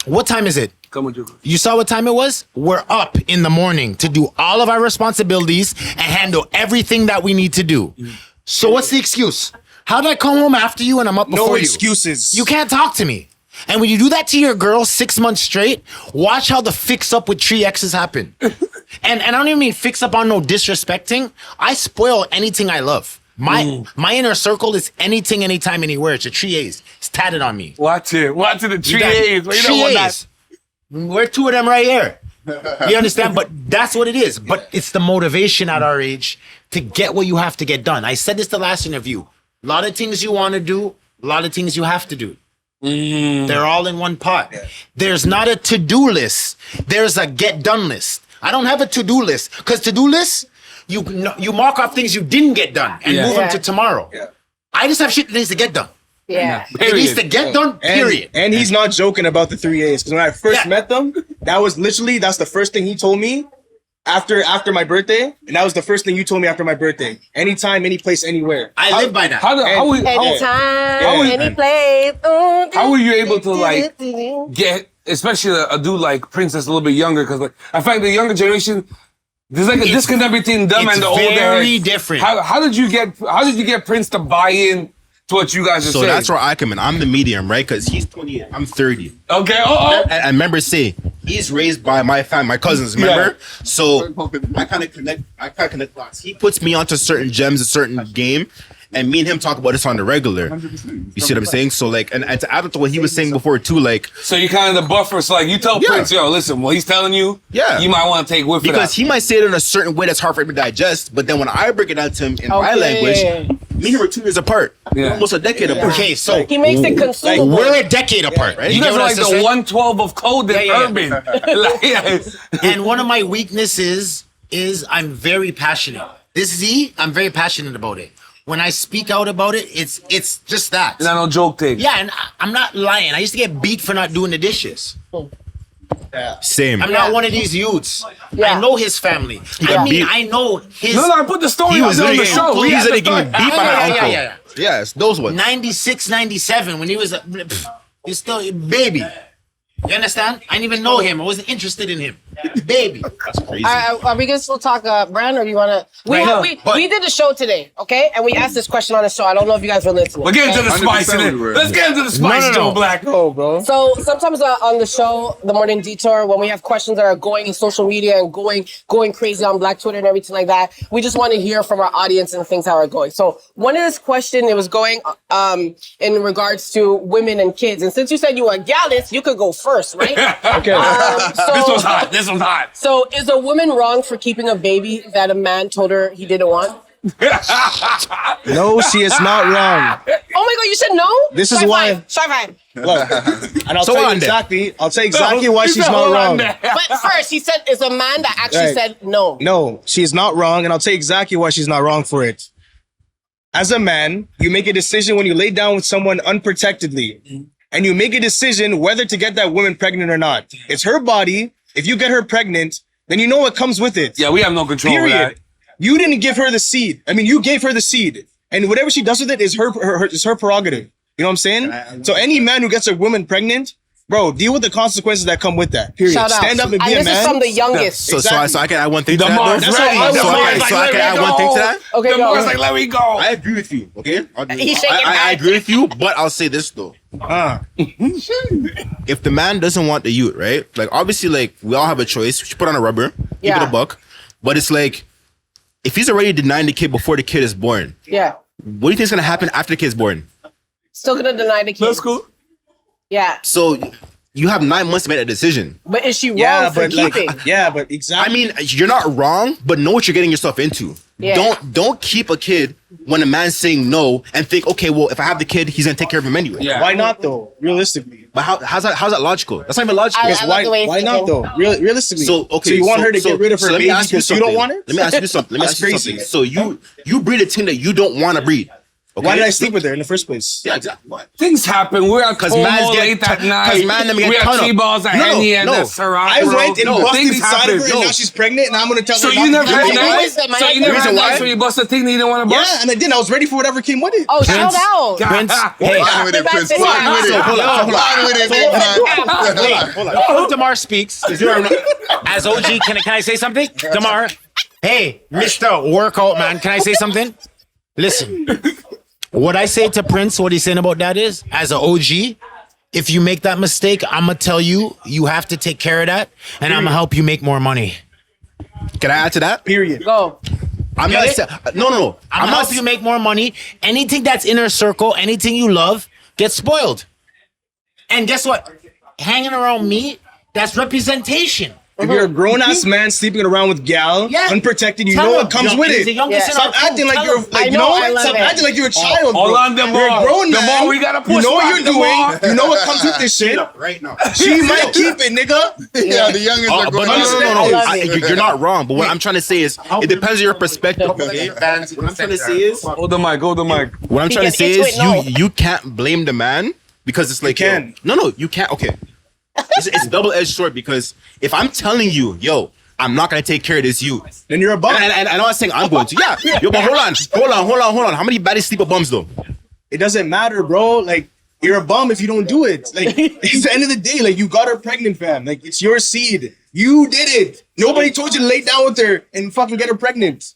What time is it? Come on, Jugo. You saw what time it was? We're up in the morning to do all of our responsibilities and handle everything that we need to do. So what's the excuse? How did I come home after you and I'm up before No you? excuses. You can't talk to me. And when you do that to your girl 6 months straight, watch how the fix up with 3X's happen. and I don't even mean fix up on no disrespecting. I spoil anything I love. My inner circle is anything, anytime, anywhere. It's a 3A's. It's tatted on me. Watch it. Watch it. The You tree got A's. You don't want that. 3A's. We're 2 of them right here. You understand? But that's what it is. But it's the motivation at our age to get what you have to get done. I said this the last interview. A lot of things you want to do, a lot of things you have to do. They're all in one pot. There's not a to-do list. There's a get-done list. I don't have a to-do list because to-do lists, you mark off things you didn't get done and move them to tomorrow. I just have shit that needs to get done. Yeah. It needs to get done, period. And he's not joking about the 3 A's. Because when I first met them, that's the first thing he told me after my birthday. And that was the first thing you told me after my birthday. Anytime, any place, anywhere. I live by that. Anytime, any place. How were you able to like get, especially a dude like Prince that's a little bit younger? Because like, I find the younger generation, there's like a disconnect between them and the older. It's very different. How did you get Prince to buy in to what you guys are saying? So that's where I come in. I'm the medium, right? Because he's 28, I'm 30. Okay. I remember saying he's raised by my family, my cousins. Remember? So I kind of connect dots. He puts me onto certain gems, a certain game, and me and him talk about this on the regular. 100%. You see what I'm saying? So like, and to add up to what he was saying before too, like. So you kind of the buffer. So like, you tell Prince, yo, listen, what he's telling you, you might want to take with because he might say it in a certain way that's hard for him to digest. But then when I break it down to him in my language, me and him are 2 years apart. We're almost a decade apart. Okay, so he makes it consumable. We're a decade apart, right? You guys are like the 112 of clothing, urban. And one of my weaknesses is I'm very passionate. This Z, I'm very passionate about it. When I speak out about it, it's just that. It's not no joke thing. Yeah, and I'm not lying. I used to get beat for not doing the dishes. Same. I'm not one of these youths. I know his family. I know his. No, I put the story on the show. He was getting beat by my uncle. Yes, those ones. 96, 97, when he was he's still a baby. You understand? I didn't even know him. I wasn't interested in him. Baby. That's crazy. Are we gonna still talk, Brand, or do you wanna? We did the show today, okay? And we asked this question on the show. I don't know if you guys were listening. We're getting to the spice. Let's get into the spice, Joe Black. Oh, bro. So sometimes on the show, the Morning Detour, when we have questions that are going in social media and going crazy on Black Twitter and everything like that, we just want to hear from our audience and things how are going. So one of this question, it was going in regards to women and kids. And since you said you were a gallus, you could go first, right? Okay. This was hot. This was hot. So is a woman wrong for keeping a baby that a man told her he didn't want? No, she is not wrong. Oh my God, you said no? This is why. Shy five. Look, and I'll tell you exactly. I'll tell you exactly why she's not wrong. But first, he said it's a man that actually said no. No, she's not wrong, and I'll tell you exactly why she's not wrong for it. As a man, you make a decision when you lay down with someone unprotectedly, and you make a decision whether to get that woman pregnant or not. It's her body. If you get her pregnant, then you know what comes with it. Yeah, we have no control over that. You didn't give her the seed. I mean, you gave her the seed, and whatever she does with it is her prerogative. You know what I'm saying? So any man who gets a woman pregnant, bro, deal with the consequences that come with that. Period. Shout Stand out. up and be a this man. is from the youngest. So I can add one thing to that. Daemar's though? ready. So I can add one thing to that. Okay, Daemar's like, let me go. I agree with you. Okay, He's shaking I agree with you, but I'll say this though. If the man doesn't want the youth, right? Like obviously, like we all have a choice. We should put on a rubber, keep it a buck. But it's like if he's already denying the kid before the kid is born, what do you think is gonna happen after the kid's born? Still gonna deny the kid. That's cool. Yeah. So you have 9 months to make a decision. But is she wrong for keeping? But exactly. I mean, you're not wrong, but know what you're getting yourself into. Yeah. Don't keep a kid when a man's saying no and think, okay, well, if I have the kid, he's gonna take care of him anyway. Yeah. Why not though? Realistically. But how's that logical? That's not even logical. I love the way Why he's not thinking. though? Realistically. So you want her to get rid of her let me baby ask because you don't want it? Let me ask you something. That's crazy. So you breed a thing that you don't want to breed. Okay? Why did I sleep with her in the first place? Yeah, exactly. What? Things happen. We're at Because Como man's late get at night. because man them get we ton have up. T-balls at Henny and the Ciroc. I went and busted things inside of happen. her, and now she's pregnant, and I'm gonna tell So her. you never not had to get pregnant. nice? So you never had nice when you bust a thing that you didn't want to bust? Yeah, and I did. I was ready for whatever came with it. Oh, shout out. Prince, Slide with it, Prince. Hold Slide with it. hold on. Slide with it, big man. hold on. Daemar speaks. As OG, can I say something? Daemar, hey, Mr. Workout Man, can I say something? Listen, what I say to Prince, what he's saying about that is, as an OG, if you make that mistake, I'm gonna tell you, you have to take care of that, and I'm gonna help you make more money. Can I add to that? Period. Go. I'm not saying no. I'm gonna help you make more money. Anything that's inner circle, anything you love, gets spoiled. And guess what? Hanging around me, that's representation. If you're a grown ass man sleeping around with gal, unprotected, you know what comes with it. Stop acting like you're like you know. Stop acting like you're a child. Hold on, Daemar. You're a grown man. Daemar, we gotta push You know what back, you're doing. Daemar. You know what comes with this shit. right now. She might keep it, nigga. Yeah, the youngest are But going no. You're not wrong. But what I'm trying to say is, it depends on your perspective. Okay? What I'm trying to say is, Hold the mic. what I'm trying to say Into is, it, no. you can't blame the man because it's like, You can. No, you can't. Okay, it's double-edged sword because if I'm telling you, yo, I'm not gonna take care of this youth, Then you're a bum. and I'm not saying I'm going to. Yeah, yo, but hold on. How many baddies sleep with bums though? It doesn't matter, bro. Like, you're a bum if you don't do it. Like, it's the end of the day. Like, you got her pregnant, fam. Like, it's your seed. You did it. Nobody told you to lay down with her and fucking get her pregnant.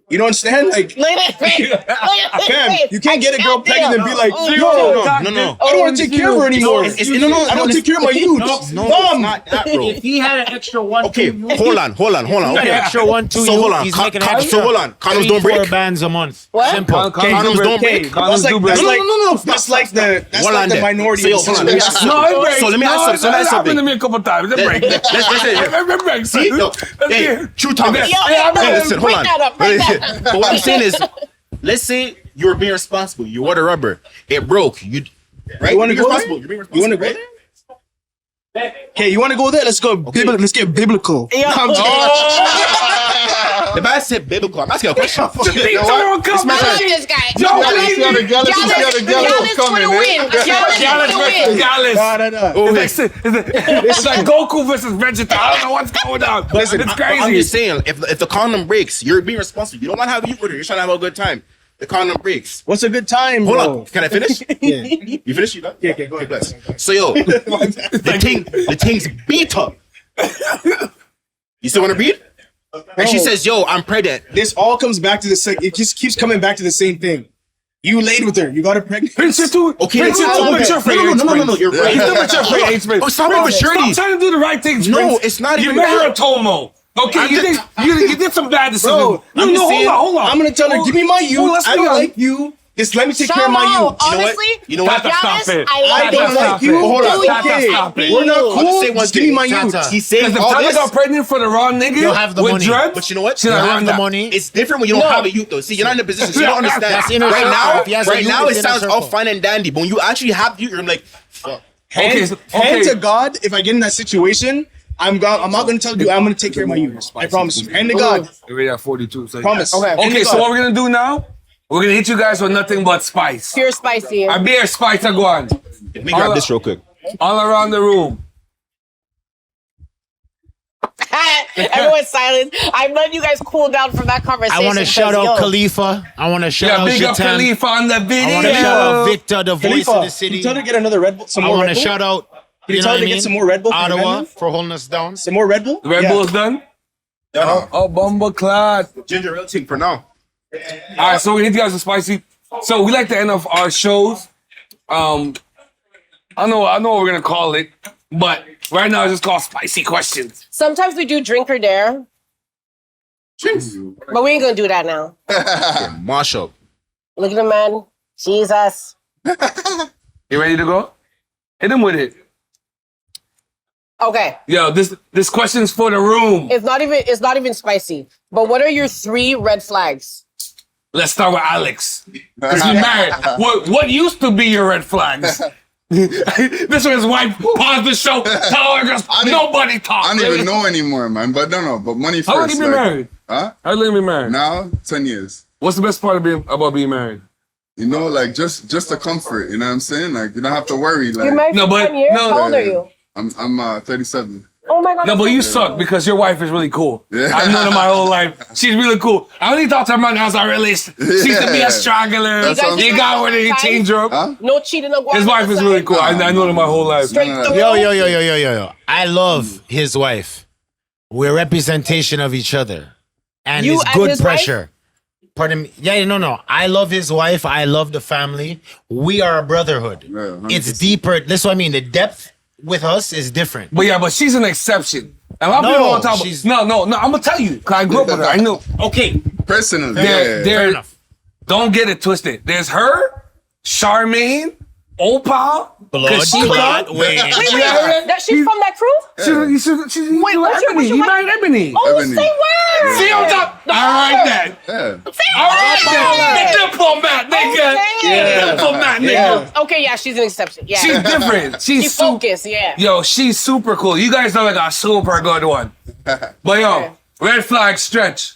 You don't understand? Like, fam, you can't get a girl pregnant and be like, yo, No. I don't want to take care of her anymore. I don't take care of my youth. No, Bum. it's not that, bro. If he had an extra one, Okay, hold on. Okay. extra 1, 2, So hold on. he's making So hold on. Condoms don't 4 break. bands a month. What? Simple. Condoms don't break. That's like, that's No, like, no. that's like the Hold on there. minority. So, of the hold on, let me situation. ask you- No, it breaks. So let me ask you- No, so let me ask it happened to something. me a couple times. It breaks. Let's It breaks. See, yo, hey, true Thomas. Yo, Hey, listen, hold on. break that up, break that up. But what I'm saying is, let's say you were being responsible. You wore the rubber. It broke. You right? You want to You're go responsible. there? You're being You want to responsible, go right? there? Okay, you want to go there? Let's go. Let's get biblical. Yo. I'm joking. The man said biblical. I'm asking a question. I love this guy. Yo, Gallus Gallus for the win. Gallus for the win. Gallus. No. It's like Goku versus Vegeta. I don't know what's going on. Listen, It's I'm crazy. just saying, if the condom breaks, you're being responsible. You don't want to have you with her. You're trying to have a good time. The condom breaks. What's a good time, Hold bro? on. Can I finish? Yeah. You finish? You done? Yeah, okay, go ahead. Bless. So yo, the thing's beat up. You still want to breed? And she says, "Yo, I'm pregnant." This all comes back to the same. It just keeps coming back to the same thing. You laid with her. You got her pregnant. Prince, you're too Okay, Prince, you're too mature for your age, no, Prince. you're right. You're too mature for your age, Prince. Oh, stop with maturity. Stop trying to do the right things, No, Prince. it's not You even met her that. at Tomo. Okay, you did some bad decisions. Bro, no, I'm just hold saying, on. I'm gonna tell her, give me my youth. let's I be don't honest. like you. Just let me take Shout care of my out. youth. Honestly, You know what? Tata, stop Gallus, it. I love I don't it. like you. it. Hold on. Tata, Okay. stop it. We're not I'll just cool. say one Just give me thing, my Tata. youth. He's saying If all Tata this. got pregnant for the wrong nigga You'll have the with money. dreads, But you know what? she's You like, have run the that. money. It's different when you don't have a youth though. See, you're not in a position, so you don't understand. That's inner Right circle. now, If he has a right youth, now it it's inner sounds all circle. fine and dandy, but when you actually have youth, you're like, fuck. Hand to God, if I get in that situation, I'm not gonna tell you I'm gonna take care of my youth. I promise you. Hand to God. We're at 42. So Promise. Okay, so what we're gonna do now? We're gonna hit you guys with nothing but spice. Pure spicy. A beer spice a go on. Let me grab this real quick. All around the room. Everyone's silent. I'm letting you guys cool down from that conversation. I want to shout out Khalifa. I want to shout Yeah, out big up J'TM. Khalifa on the video. I want to shout out Victor, the voice Khalifa, of the can city. you tell her to get another Red Bull? Some I more want Red to Bull? shout out. Can you know tell her what to I get mean? some more Red Bull? for the Ottawa men? for holding us down. Some more Red Bull? The Red Bull's done? Oh, bumble clot. Ginger ale thing for now. All right, so we hit you guys with spicy. So we like to end off our shows. I know what we're gonna call it, but right now it's just called spicy questions. Sometimes we do drink or dare, but we ain't gonna do that now. Mash up. Look at the man. Jesus. You ready to go? Hit him with it. Okay. Yo, this question's for the room. It's not even spicy. But what are your 3 red flags? Let's start with Alex. Because he's married. What used to be your red flags? This one, his wife paused the show, tell her just nobody talk. I don't even know anymore, man. But no. But money first. How long you been married? Huh? How long you been married? Now 10 years. What's the best part of about being married? You know, like just the comfort. You know what I'm saying? Like you don't have to worry. Like You're married No, for but- 10 years? no, How old are you? I'm 37. Oh my God. No, but you suck because your wife is really cool. Yeah. I've known her my whole life. She's really cool. I only thought her man has a really. She used to be a straggler. That's what I'm You got with her, you change her up. Huh? No cheating, no His wife is really cool. I know her my whole life. Straight through. Yo. I love his wife. We're representation of each other. And You it's and good his pressure. Pardon me. Yeah, no. I love his wife. I love the family. We are a brotherhood. Yeah, 100%. It's deeper. That's what I mean. The depth with us is different. But yeah, but she's an exception. And a lot of No, people on top of she's- no. I'm gonna tell you because I grew up with her. I know. Okay. Personally, There, yeah. Fair enough. don't get it twisted. There's her, Charmaine, Opal? Blood clot. Wait. Wait, she's from that crew? She's Wait, what's your Ebony. He married Ebony. Oh, Ebony. say word. See on top. All right then. Yeah. All right then. The diplomat, nigga. Okay. Diplomat, nigga. Yeah. Okay, yeah, she's an exception. Yeah. She's different. She's focused, yeah. Yo, she's super cool. You guys know like a super good one. But yo, Okay. red flag, Stretch.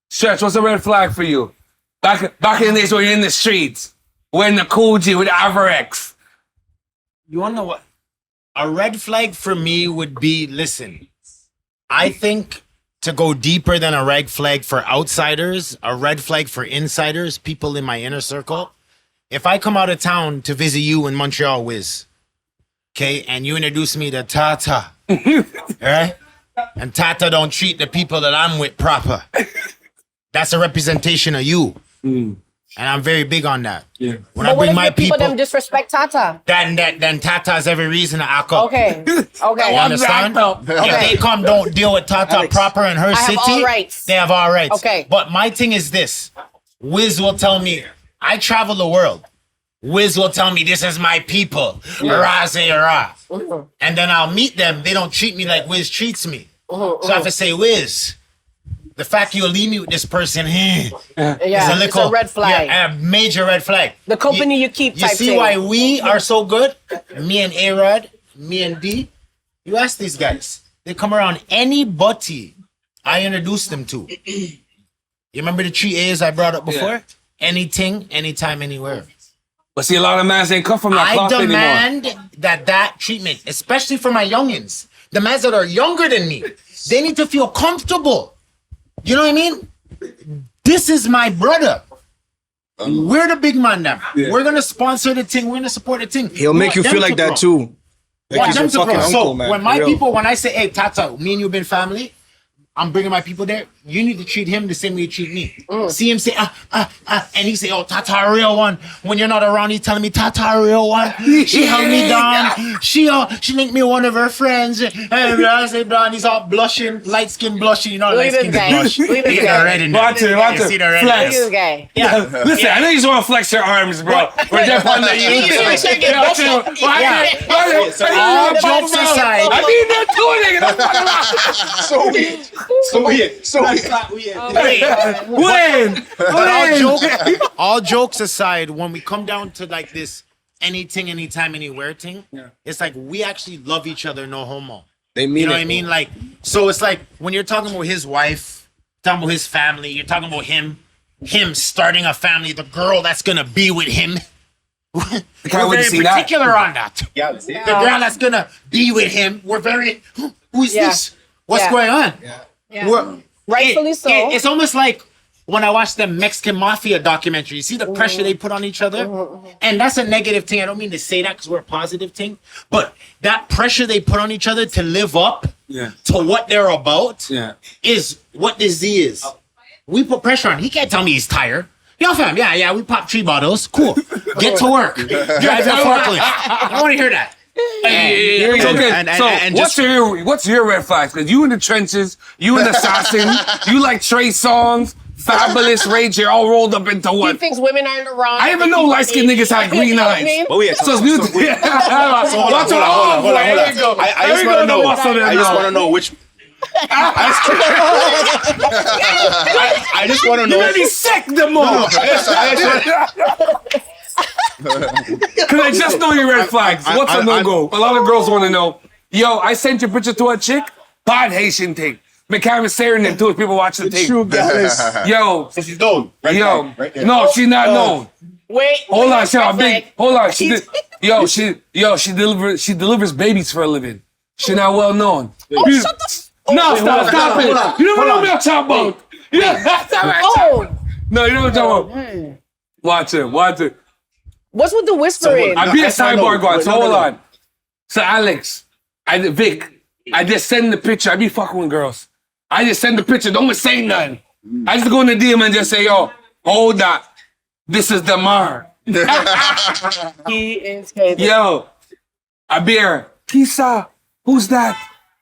Stretch, what's a red flag for you? Back in the days when you're in the streets, wearing the Koji with Averex. You wanna know what? A red flag for me would be, listen, I think to go deeper than a red flag for outsiders, a red flag for insiders, people in my inner circle. If I come out of town to visit you in Montreal, Wiz, okay, and you introduce me to Tata, right? And Tata don't treat the people that I'm with proper. That's a representation of you. And I'm very big on that. Yeah. When I But what bring if my the people people, them disrespect Tata? then Tata has every reason to act up. Okay. Okay. You understand? If they come, don't deal with Tata proper in her have city. all rights. They have all rights. Okay. But my thing is this: Wiz will tell me, I travel the world. Wiz will tell me this is my people. Rah, say rah. And then I'll meet them. They don't treat me like Wiz treats me. So I have to say, Wiz, the fact you'll leave me with this person here Yeah, is it's a red flag. Yeah, a major red flag. The company you keep You type see thing. why we are so good? Me and A-Rod, me and D. You ask these guys. They come around anybody I introduce them to. You remember the 3 A's I brought up before? Yeah. Anything, anytime, anywhere. But see, a lot of mans ain't come from that I cloth anymore. demand that treatment, especially for my youngins. The mans that are younger than me, they need to feel comfortable. You know what I mean? This is my brother. We're the big man now. We're gonna sponsor the thing. We're gonna support the thing. He'll make you Want feel them like to that grow. too. Like Want he's them your to fucking grow. uncle, So man. when my Real. people, when I say, hey, Tata, me and you been family, I'm bringing my people there. You need to treat him the same way you treat me. See him say, and he say, oh, Tata a real one. When you're not around, he's telling me, Tata a real one. She held me down. She linked me with one of her friends. And I say, Don, he's all blushing, light skin blushing. You know, Look light at skin this guy. blush. Look at this See the guy. red in there. Watch it, watch You it. see the red in Look Flex. at this guy. Yeah. Listen, I know you just want to flex your arms, bro. We're just on the All jokes aside. I mean, they're doing it. That's So weird. So weird. So weird. Win. All jokes aside, when we come down to like this anything, anytime, anywhere thing, it's like we actually love each other, no homo. They mean You know it. what I mean? Like, so it's like when you're talking about his wife, talking about his family, you're talking about him starting a family, the girl that's gonna be with him. We're wait to very see that. particular on that. Yeah, The girl that's gonna be with him, we're very, who's Yeah. this? What's Yeah. going on? Yeah. We're- Rightfully so. It's almost like when I watch the Mexican Mafia documentary, you see the pressure they put on each other? And that's a negative thing. I don't mean to say that because we're a positive thing, but that pressure they put on each other to live up to what they're about is what the Z is. We put pressure on. He can't tell me he's tired. Yo, fam, yeah, we pop 3 bottles. Cool. Get to work. Drive your forklift. I don't want to hear that. It's okay. And So what's your red flags? Because you in the trenches, you an assassin, you like Trey Songs, Fabulous Rage, you're all rolled up into He one. thinks women are in the wrong. I even know light skinned niggas have green You know what I eyes. mean? But wait, So it's music. hold on. There you go. I just want to know. I just want to know which. I just want to You know. made me sick the more. Because I just know your red flags. What's a no-go? A lot of girls want to know. Yo, I sent your picture to a chick. Bad Haitian thing. McCarran staring them too if people watch the thing. True guys. Yo, So she's known. Right yo. there, right there. No, she's not known. Wait. Hold on, she red a big. flag. Hold on, she delivers babies for a living. She not well known. Oh, shut the. No, stop it. You don't know what I'm talking about. Oh, No, you know what I'm talking about. Watch it. what's with the whispering? I be a sidebar going, Wait, so hold on. So Alex, Vic, I just send the picture. I be fucking with girls. I just send the picture. Don't say nothing. I just go in the DM and just say, yo, hold that. This is Daemar. He is crazy. Yo, I be here. Kisa, who's that?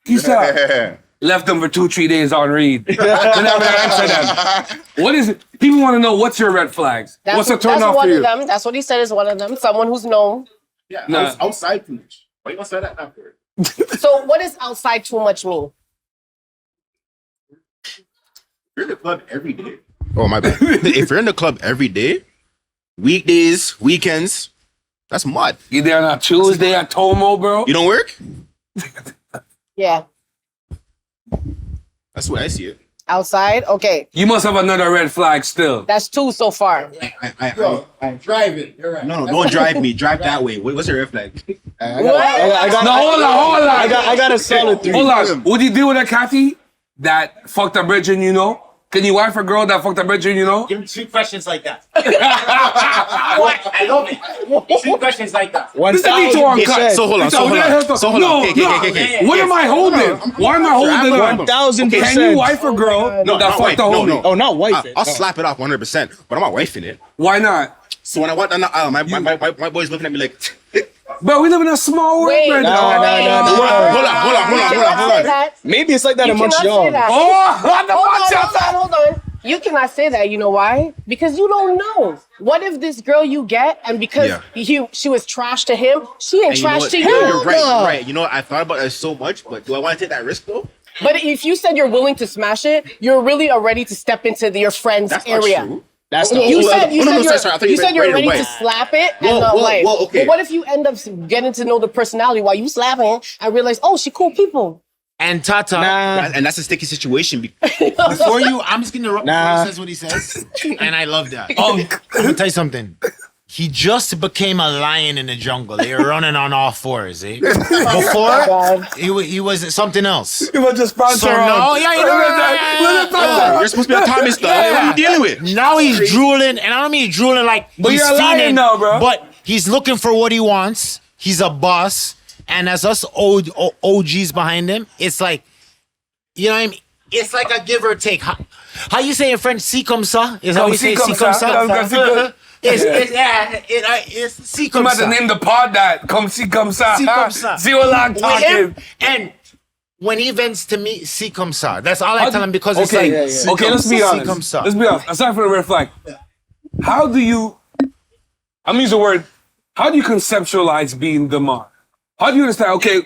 Kisa. left them for 2-3 days on read. They never answer them. What is it? People want to know what's your red flags. What's a turn off for one you? of them. That's what he said is one of them. Someone who's known. Yeah, Nah. outside too much. Why you gonna say that after? So what does outside too much mean? You're in the club every day. Oh my bad. If you're in the club every day, weekdays, weekends, that's mud. You there on a Tuesday at Tomo, bro? You don't work? Yeah. That's the way I see it. Outside? Okay. You must have another red flag still. That's 2 so far. I'm driving. You're right. No, don't drive me. Drive that way. What's your red flag? I got, No, hold on. I got a solid 3. Hold on. Would you deal with a catty that fucked a bridging, you know? Can you wife a girl that fucked a bridging, you know? Give him 2 questions like that. I love it. 2 questions like that. This is a detour on cut. So hold on. No. Okay. What am I holding? Why am I holding it? 1,000%. Can you wife a girl that not fucked wife. the homie? No. Oh, not wife. I'll slap it off 100%, but I'm not wifing it. Why not? So when I walk down the aisle, my boy's looking at me like, Bro, we live in a small world Wait. right Nah, now. hold on. Maybe it's like that You amongst cannot say y'all. that. Oh, Hold on. You cannot say that. You know why? Because you don't know. What if this girl you get, and because she was trash to him, she ain't trash to you? You're right. You know what? I thought about it so much, but do I want to take that risk though? But if you said you're willing to smash it, you're really ready to step into your friend's That's area. not true. That's the You said sorry, you said you're ready to slap it and not wife. okay. But what if you end up getting to know the personality while you slapping and realize, oh, she cool people? And Tata, And that's a sticky situation. before you, I'm just gonna interrupt before Nah. he says what he says, and I love that. I'm gonna tell you something. He just became a lion in the jungle. They were running on all 4s, eh? Before, he was something else. You want to sponsor So now, You're supposed to be a Thomas though. What are you dealing with? Now he's drooling, and I don't mean drooling like But he's you're a lion fiending, now, bro. But he's looking for what he wants. He's a boss, and as us OGs behind him, it's like, you know what I mean? It's like a give or take. How you say in French, "si comme ça"? Is how you say "si comme ça"? It's "si I'm comme about to ça." name the pod that. Come see, come sa. Si comme ça. Zero long With talking. him, and when he vents to me, "si comme ça." That's all I tell him because it's like, Okay, let's be Si honest. comme ça. Let's be honest. Aside from the red flag, how do you? I'm gonna use the word. How do you conceptualize being Daemar? How do you understand? Okay.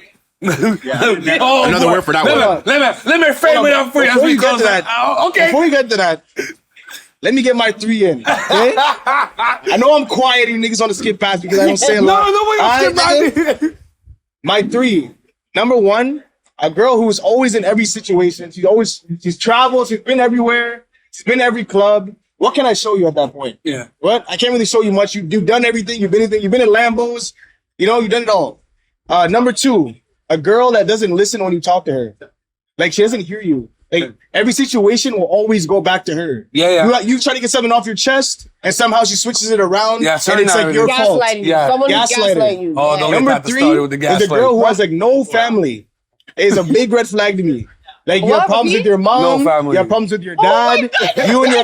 Oh, Another word for that one. Let me frame it up for you. Before you get to that, Okay. Before you get to that, let me get my 3 in. Okay? I know I'm quiet, you niggas on the skip pass because I don't say a lot. No, we don't skip Nigga? My 3. Number 1, a girl who's always in every situation. She's traveled, she's been everywhere, she's been every club. What can I show you at that point? Yeah. What? I can't really show you much. You've done everything. You've been in Lambos. You know, you've done it all. Number 2, a girl that doesn't listen when you talk to her. Like, she doesn't hear you. Like, every situation will always go back to her. Yeah. You try to get something off your chest, and somehow she switches it around, Yeah, and it's like your fault. Gaslighting you. Yeah. Someone who Gaslighting. gaslight you. Oh, don't Number get that 3 started with the is a gaslighting. girl who has, like, no family. It's a big red flag to me. Like, you have What? problems with your mom, No family. you have problems with your dad, you and your...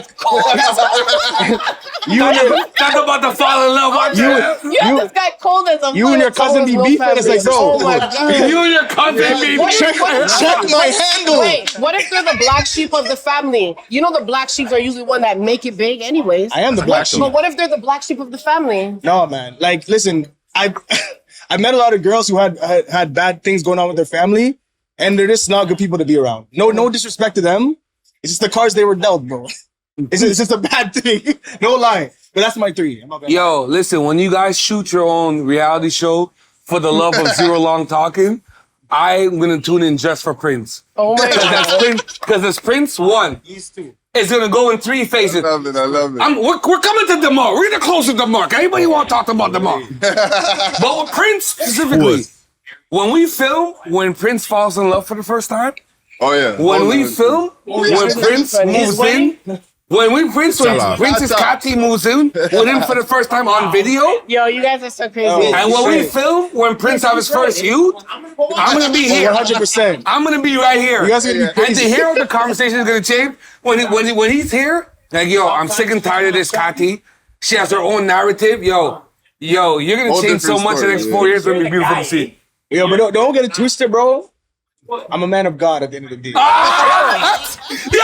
Talk about the fall in love. Watch it. You have this guy cold as a You and your cousin be beefing. It's like, bro, oh my god. You and your cousin be check my handle. Wait, what if they're the black sheep of the family? You know the black sheep are usually one that make it big anyways. I am the black sheep. But what if they're the black sheep of the family? No, man. Like, listen, I met a lot of girls who had bad things going on with their family, and they're just not good people to be around. No disrespect to them. It's just the cards they were dealt, bro. It's just a bad thing. No lie. But that's my 3. I'm not bad. Yo, listen, when you guys shoot your own reality show for the love of Zero Long Talking, I'm gonna tune in just for Prince. Oh my god. Because it's Prince 1. It's gonna go in 3 phases. I love it. We're coming to Daemar. We're gonna close to Daemar. Anybody want to talk about Daemar? But with Prince specifically, when Prince falls in love for the first time, Oh yeah. when Prince's Kati moves in with him for the first time on video, Yo, you guys are so crazy. and when Prince have his first youth, I'm gonna be here. 100%. I'm gonna be right here. You guys are gonna be And crazy. to hear how the conversation is gonna change when he's here, like yo, I'm sick and tired of this Kati. She has her own narrative. Yo, you're gonna Whole change so different much in the story, next 4 years. It's gonna be beautiful to see. Yo, but don't get it twisted, bro. I'm a man of God at the end of the day. Yeah,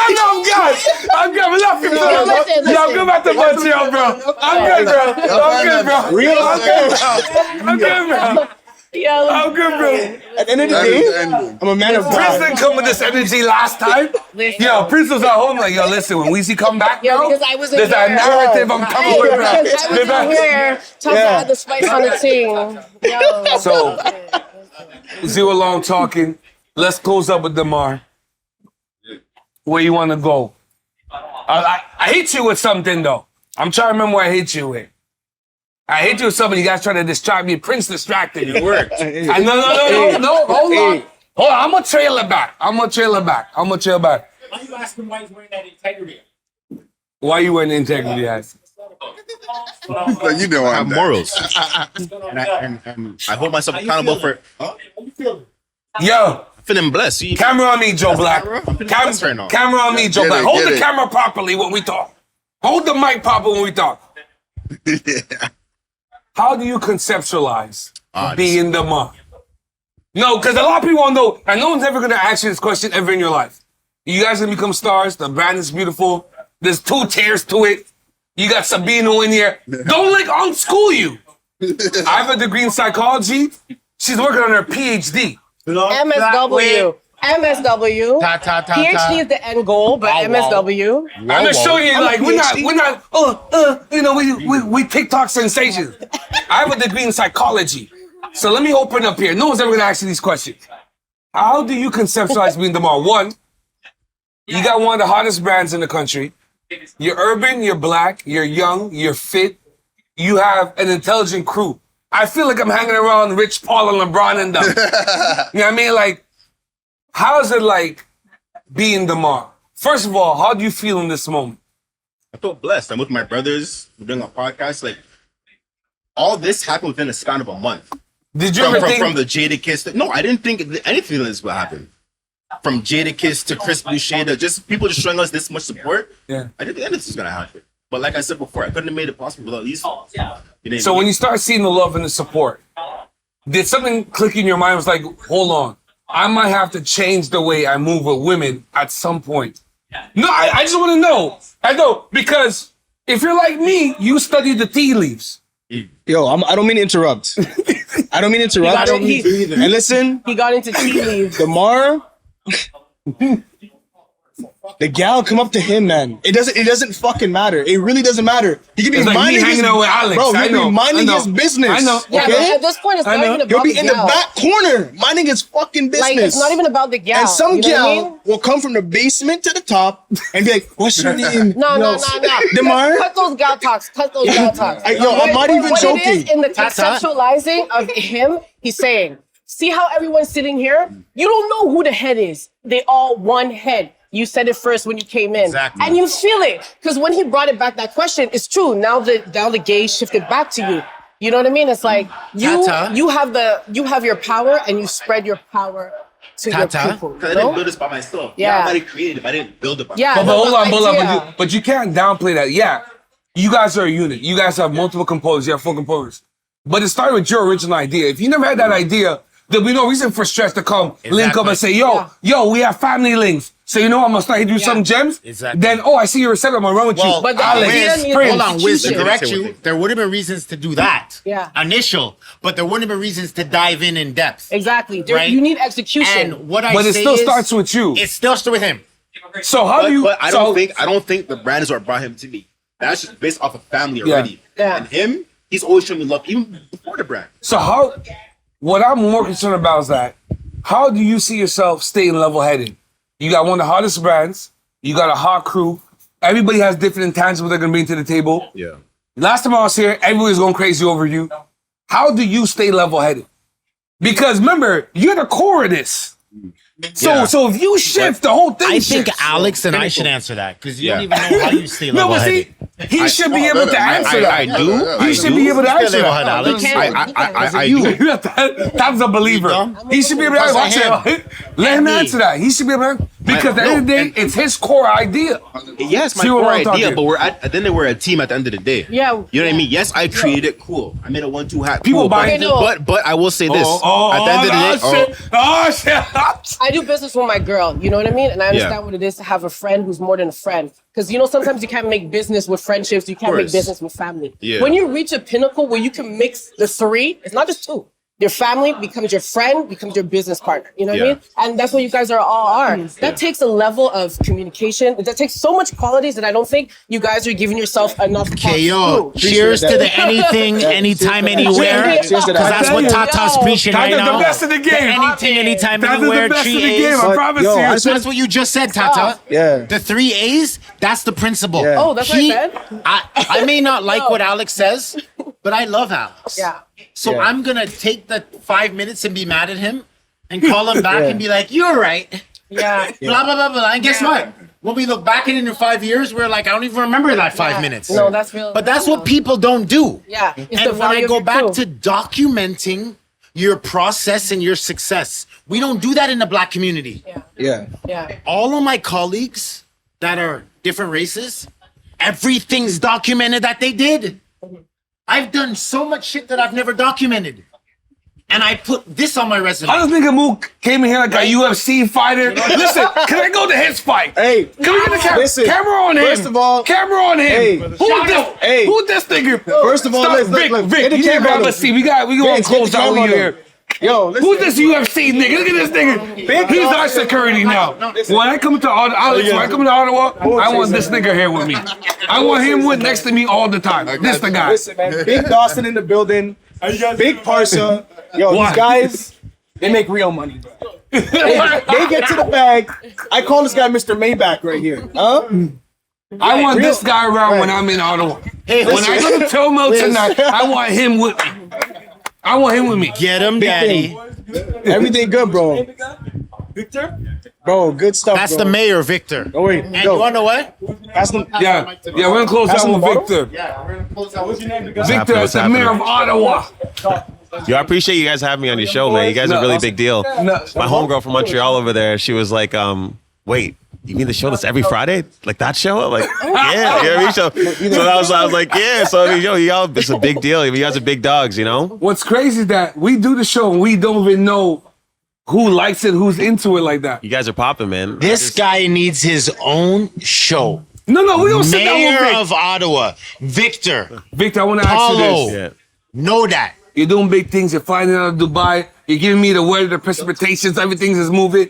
no, I'm good. I'm good. We love you, bro. listen. I'm good about the Montreal, bro. I'm good, bro. I'm good, bro. Real? I'm good, bro. I'm good, bro. Yo, I'm good, bro. At the end of the That is the day, ending. I'm a man of Prince God. didn't come with this energy last time. Listen. Yo, Prince was at home like, yo, listen, when Weezy come back, Yeah, bro, because I wasn't there's a here. narrative I'm coming Hey, with, bro. because I wasn't here. Tata had the spice on the team. Yo. So, Zero Long Talking. Let's close up with Daemar. Where you want to go? I hit you with something, though. I'm trying to remember what I hit you with. I hit you with something. You guys trying to distract me. Prince distracted me. It worked. No. Hold on. I'm going to trail it back. I'm going to trail back. Why you asking why he's wearing that integrity? Why you wearing integrity hats? Like, you know I have I'm morals. and I hold myself accountable for. How you feeling? Yo, Feeling blessed. See, camera on me, Joe Black. blessed right now. Camera on me, Joe Get Black. it, Hold get the it. camera properly when we talk. Hold the mic properly when we talk. How do you conceptualize being the mom? No, because a lot of people won't know, and no one's ever going to ask you this question ever in your life. You guys going to become stars. The brand is beautiful. There's 2 tiers to it. You got Sabino in here. Don't like unschool you. I have a degree in psychology. She's working on her PhD. MSW. MSW. PhD is the end goal, but MSW. I'm gonna show you, like, we're not, we TikTok sensations. I have a degree in psychology. So let me open up here. No one's ever gonna ask you these questions. How do you conceptualize being Daemar? One, you got one of the hottest brands in the country. You're urban, you're black, you're young, you're fit. You have an intelligent crew. I feel like I'm hanging around Rich Paul and LeBron and them. You know what I mean? Like, how is it like being Daemar? First of all, how do you feel in this moment? I feel blessed. I'm with my brothers. We're doing a podcast. Like, all this happened within a span of a month. Did you ever think From the Jada Kiss? No, I didn't think anything of this would happen. From Jada Kiss to Chris Boucher to just people just showing us this much support. Yeah. I didn't think anything was gonna happen. But like I said before, I couldn't have made it possible without these. So when you start seeing the love and the support, did something click in your mind? It was like, hold on, I might have to change the way I move with women at some point. No, I just want to know. I know, because if you're like me, you study the tea leaves. Yo, I don't mean to interrupt. I don't mean to interrupt. got it. And listen, He got into tea leaves. Daemar, the gal come up to him, man. It doesn't fucking matter. It really doesn't matter. He could be It's like me minding hanging his, out with Alex. bro. I He'll know. be minding I know. his business. I know. Yeah, but Okay? at this point, it's not even He'll about be the in the gal. back corner, minding his fucking business. Like, it's not even about the gal. And some you know gal what I mean? will come from the basement to the top and be like, "What's your name?" No. Daemar. Cut those gal talks. Cut those gal talks. I'm not even what joking. It is, in the conceptualizing of him, he's saying, see how everyone's sitting here? You don't know who the head is. They all one head. You said it first when you came in. Exactly. And you feel it. Because when he brought it back, that question, it's true. Now the gaze shifted back to you. You know what I mean? It's like Tata. you have your power and you spread your power to your Tata. people. Because I You didn't know? build this by myself. Yeah. I might have created it, but I didn't build it by Yeah. myself. But hold on, idea. but you can't downplay that. Yeah, you guys are a unit. You guys have multiple composers. You have 4 composers. But it started with your original idea. If you never had that idea, there'll be no reason for Stretch to come, link up and say, yo, we have family links. So you know I'm gonna start hitting you some gems. Exactly. Then, I see your receptor. I'm gonna run with you. But the Alex, idea needs Prince. Hold on, Wiz, to execution. correct you, there would have been reasons to do that. Yeah. Initial, but there wouldn't have been reasons to dive in depth. Exactly. Right? You need execution. And what I But it say still is, starts with you. It still starts with him. So how do you? But I so- don't think the brand is what brought him to me. That's just based off of family Yeah. already. Yeah. And him, he's always shown me love even before the brand. So how? What I'm more concerned about is that how do you see yourself staying level-headed? You got one of the hottest brands. You got a hot crew. Everybody has different intangibles they're gonna bring to the table. Yeah. Last time I was here, everybody was going crazy over you. How do you stay level-headed? Because remember, you're the core of this. So if you shift, the whole thing I think shifts. Alex and I should answer that because you don't Yeah. even know how you stay No, level but see, headed. he should be able to answer that. I do. He should be able to answer level-headed, that. Alex. He can. I You, do. that's a believer. He should be able to Because watch of it. Let him me. answer that. He should be able to. Because at the end of the day, it's his core idea. Yes, my See what core I'm talking. idea, but we're a team at the end of the day. Yeah. You know what I mean? Yes, I created it. Cool. I made a 1-2 hat. People cool, buy it. but I will say this. At the end of the day, shit. I do business with my girl, you know what I mean? And I understand what it is to have a friend who's more than a friend. Because, you know, sometimes you can't make business with friendships. You can't make business with family. Yeah. When you reach a pinnacle where you can mix the three, it's not just two. Your family becomes your friend, becomes your business partner. You know what I mean? And that's what you guys are. That takes a level of communication. That takes so much qualities that I don't think you guys are giving yourself enough. Okay, yo, cheers to the anything, anytime, anywhere. Cheers to Because that. that's what Tata's preaching right Tata's now. the best in the game. The anything, anytime, Tata's anywhere. the best in the 3 game. A's. I But, promise yo, you. I just That's what you just said, Tata. Yeah. The 3 A's, that's the principle. Yeah. Oh, that's what I said? I may not like what Alex says, but I love Alex. Yeah. So Yeah. I'm going to take the 5 minutes and be mad at him and call him back and be like, you're right. Yeah. Blah, blah, blah, blah. And guess what? When we look back at it in 5 years, we're like, I don't even remember that 5 minutes. No, that's real. But that's what people don't do. Yeah. It's the And when value I of go your back crew. to documenting your process and your success, we don't do that in the black community. Yeah. Yeah. All of my colleagues that are different races, everything's documented that they did. I've done so much shit that I've never documented. And I put this on my resume. I just think Mook came in here like a UFC fighter. Listen, can I go to his fight? Hey, Can we get the camera? listen, Camera on him. first of all- camera on him. Hey, who's this? Hey. Who's this nigga? First of all, Stop, let's Vic, look, Vic, get the you need to camera grab on a him. seat. We gonna Vince, get close the out camera on here. him. Yo, listen. Who's this UFC nigga? Look at this nigga. Big He's dog. our security now. When I come to Alex, when I come to Ottawa, I want this nigga here with me. I want him with next to me all the time. This the guy. Listen, man. Big Dawson in the building. Big Parsa. Yo, Why? these guys, they make real money, bro. They get to the bag. I call this guy Mr. Maybach right here. Huh? I want real- this guy around when Right. I'm in Ottawa. Hey, When I go to Tomo tonight, I want him with me. I want him with me. get him, daddy. Everything good, bro. Bro, good stuff. That's bro. the mayor, Victor. Oh wait, And you wanna know what? That's the. Yeah, we're gonna close That's out with on the bottle? Victor. Yeah, we're gonna close out. What's your name? Victor happening? is the mayor of Ottawa. Yo, I appreciate you guys having me on your show, man. You guys are a really big deal. My homegirl from Montreal over there, she was like, wait, you mean the show that's every Friday? Like that show? I'm like, yeah, you know what I mean? So I was like, yeah. So I mean, yo, y'all, it's a big deal. You guys are big dogs, you know? What's crazy is that we do the show and we don't even know who likes it, who's into it like that. You guys are popping, man. This guy needs his own show. No, we don't sit down Mayor with Vic. of Ottawa, Victor. Victor, I want to ask you Paulo. this. Yeah. Know that. You're doing big things. You're flying out of Dubai. You're giving me the weather, the precipitations, everything is moving.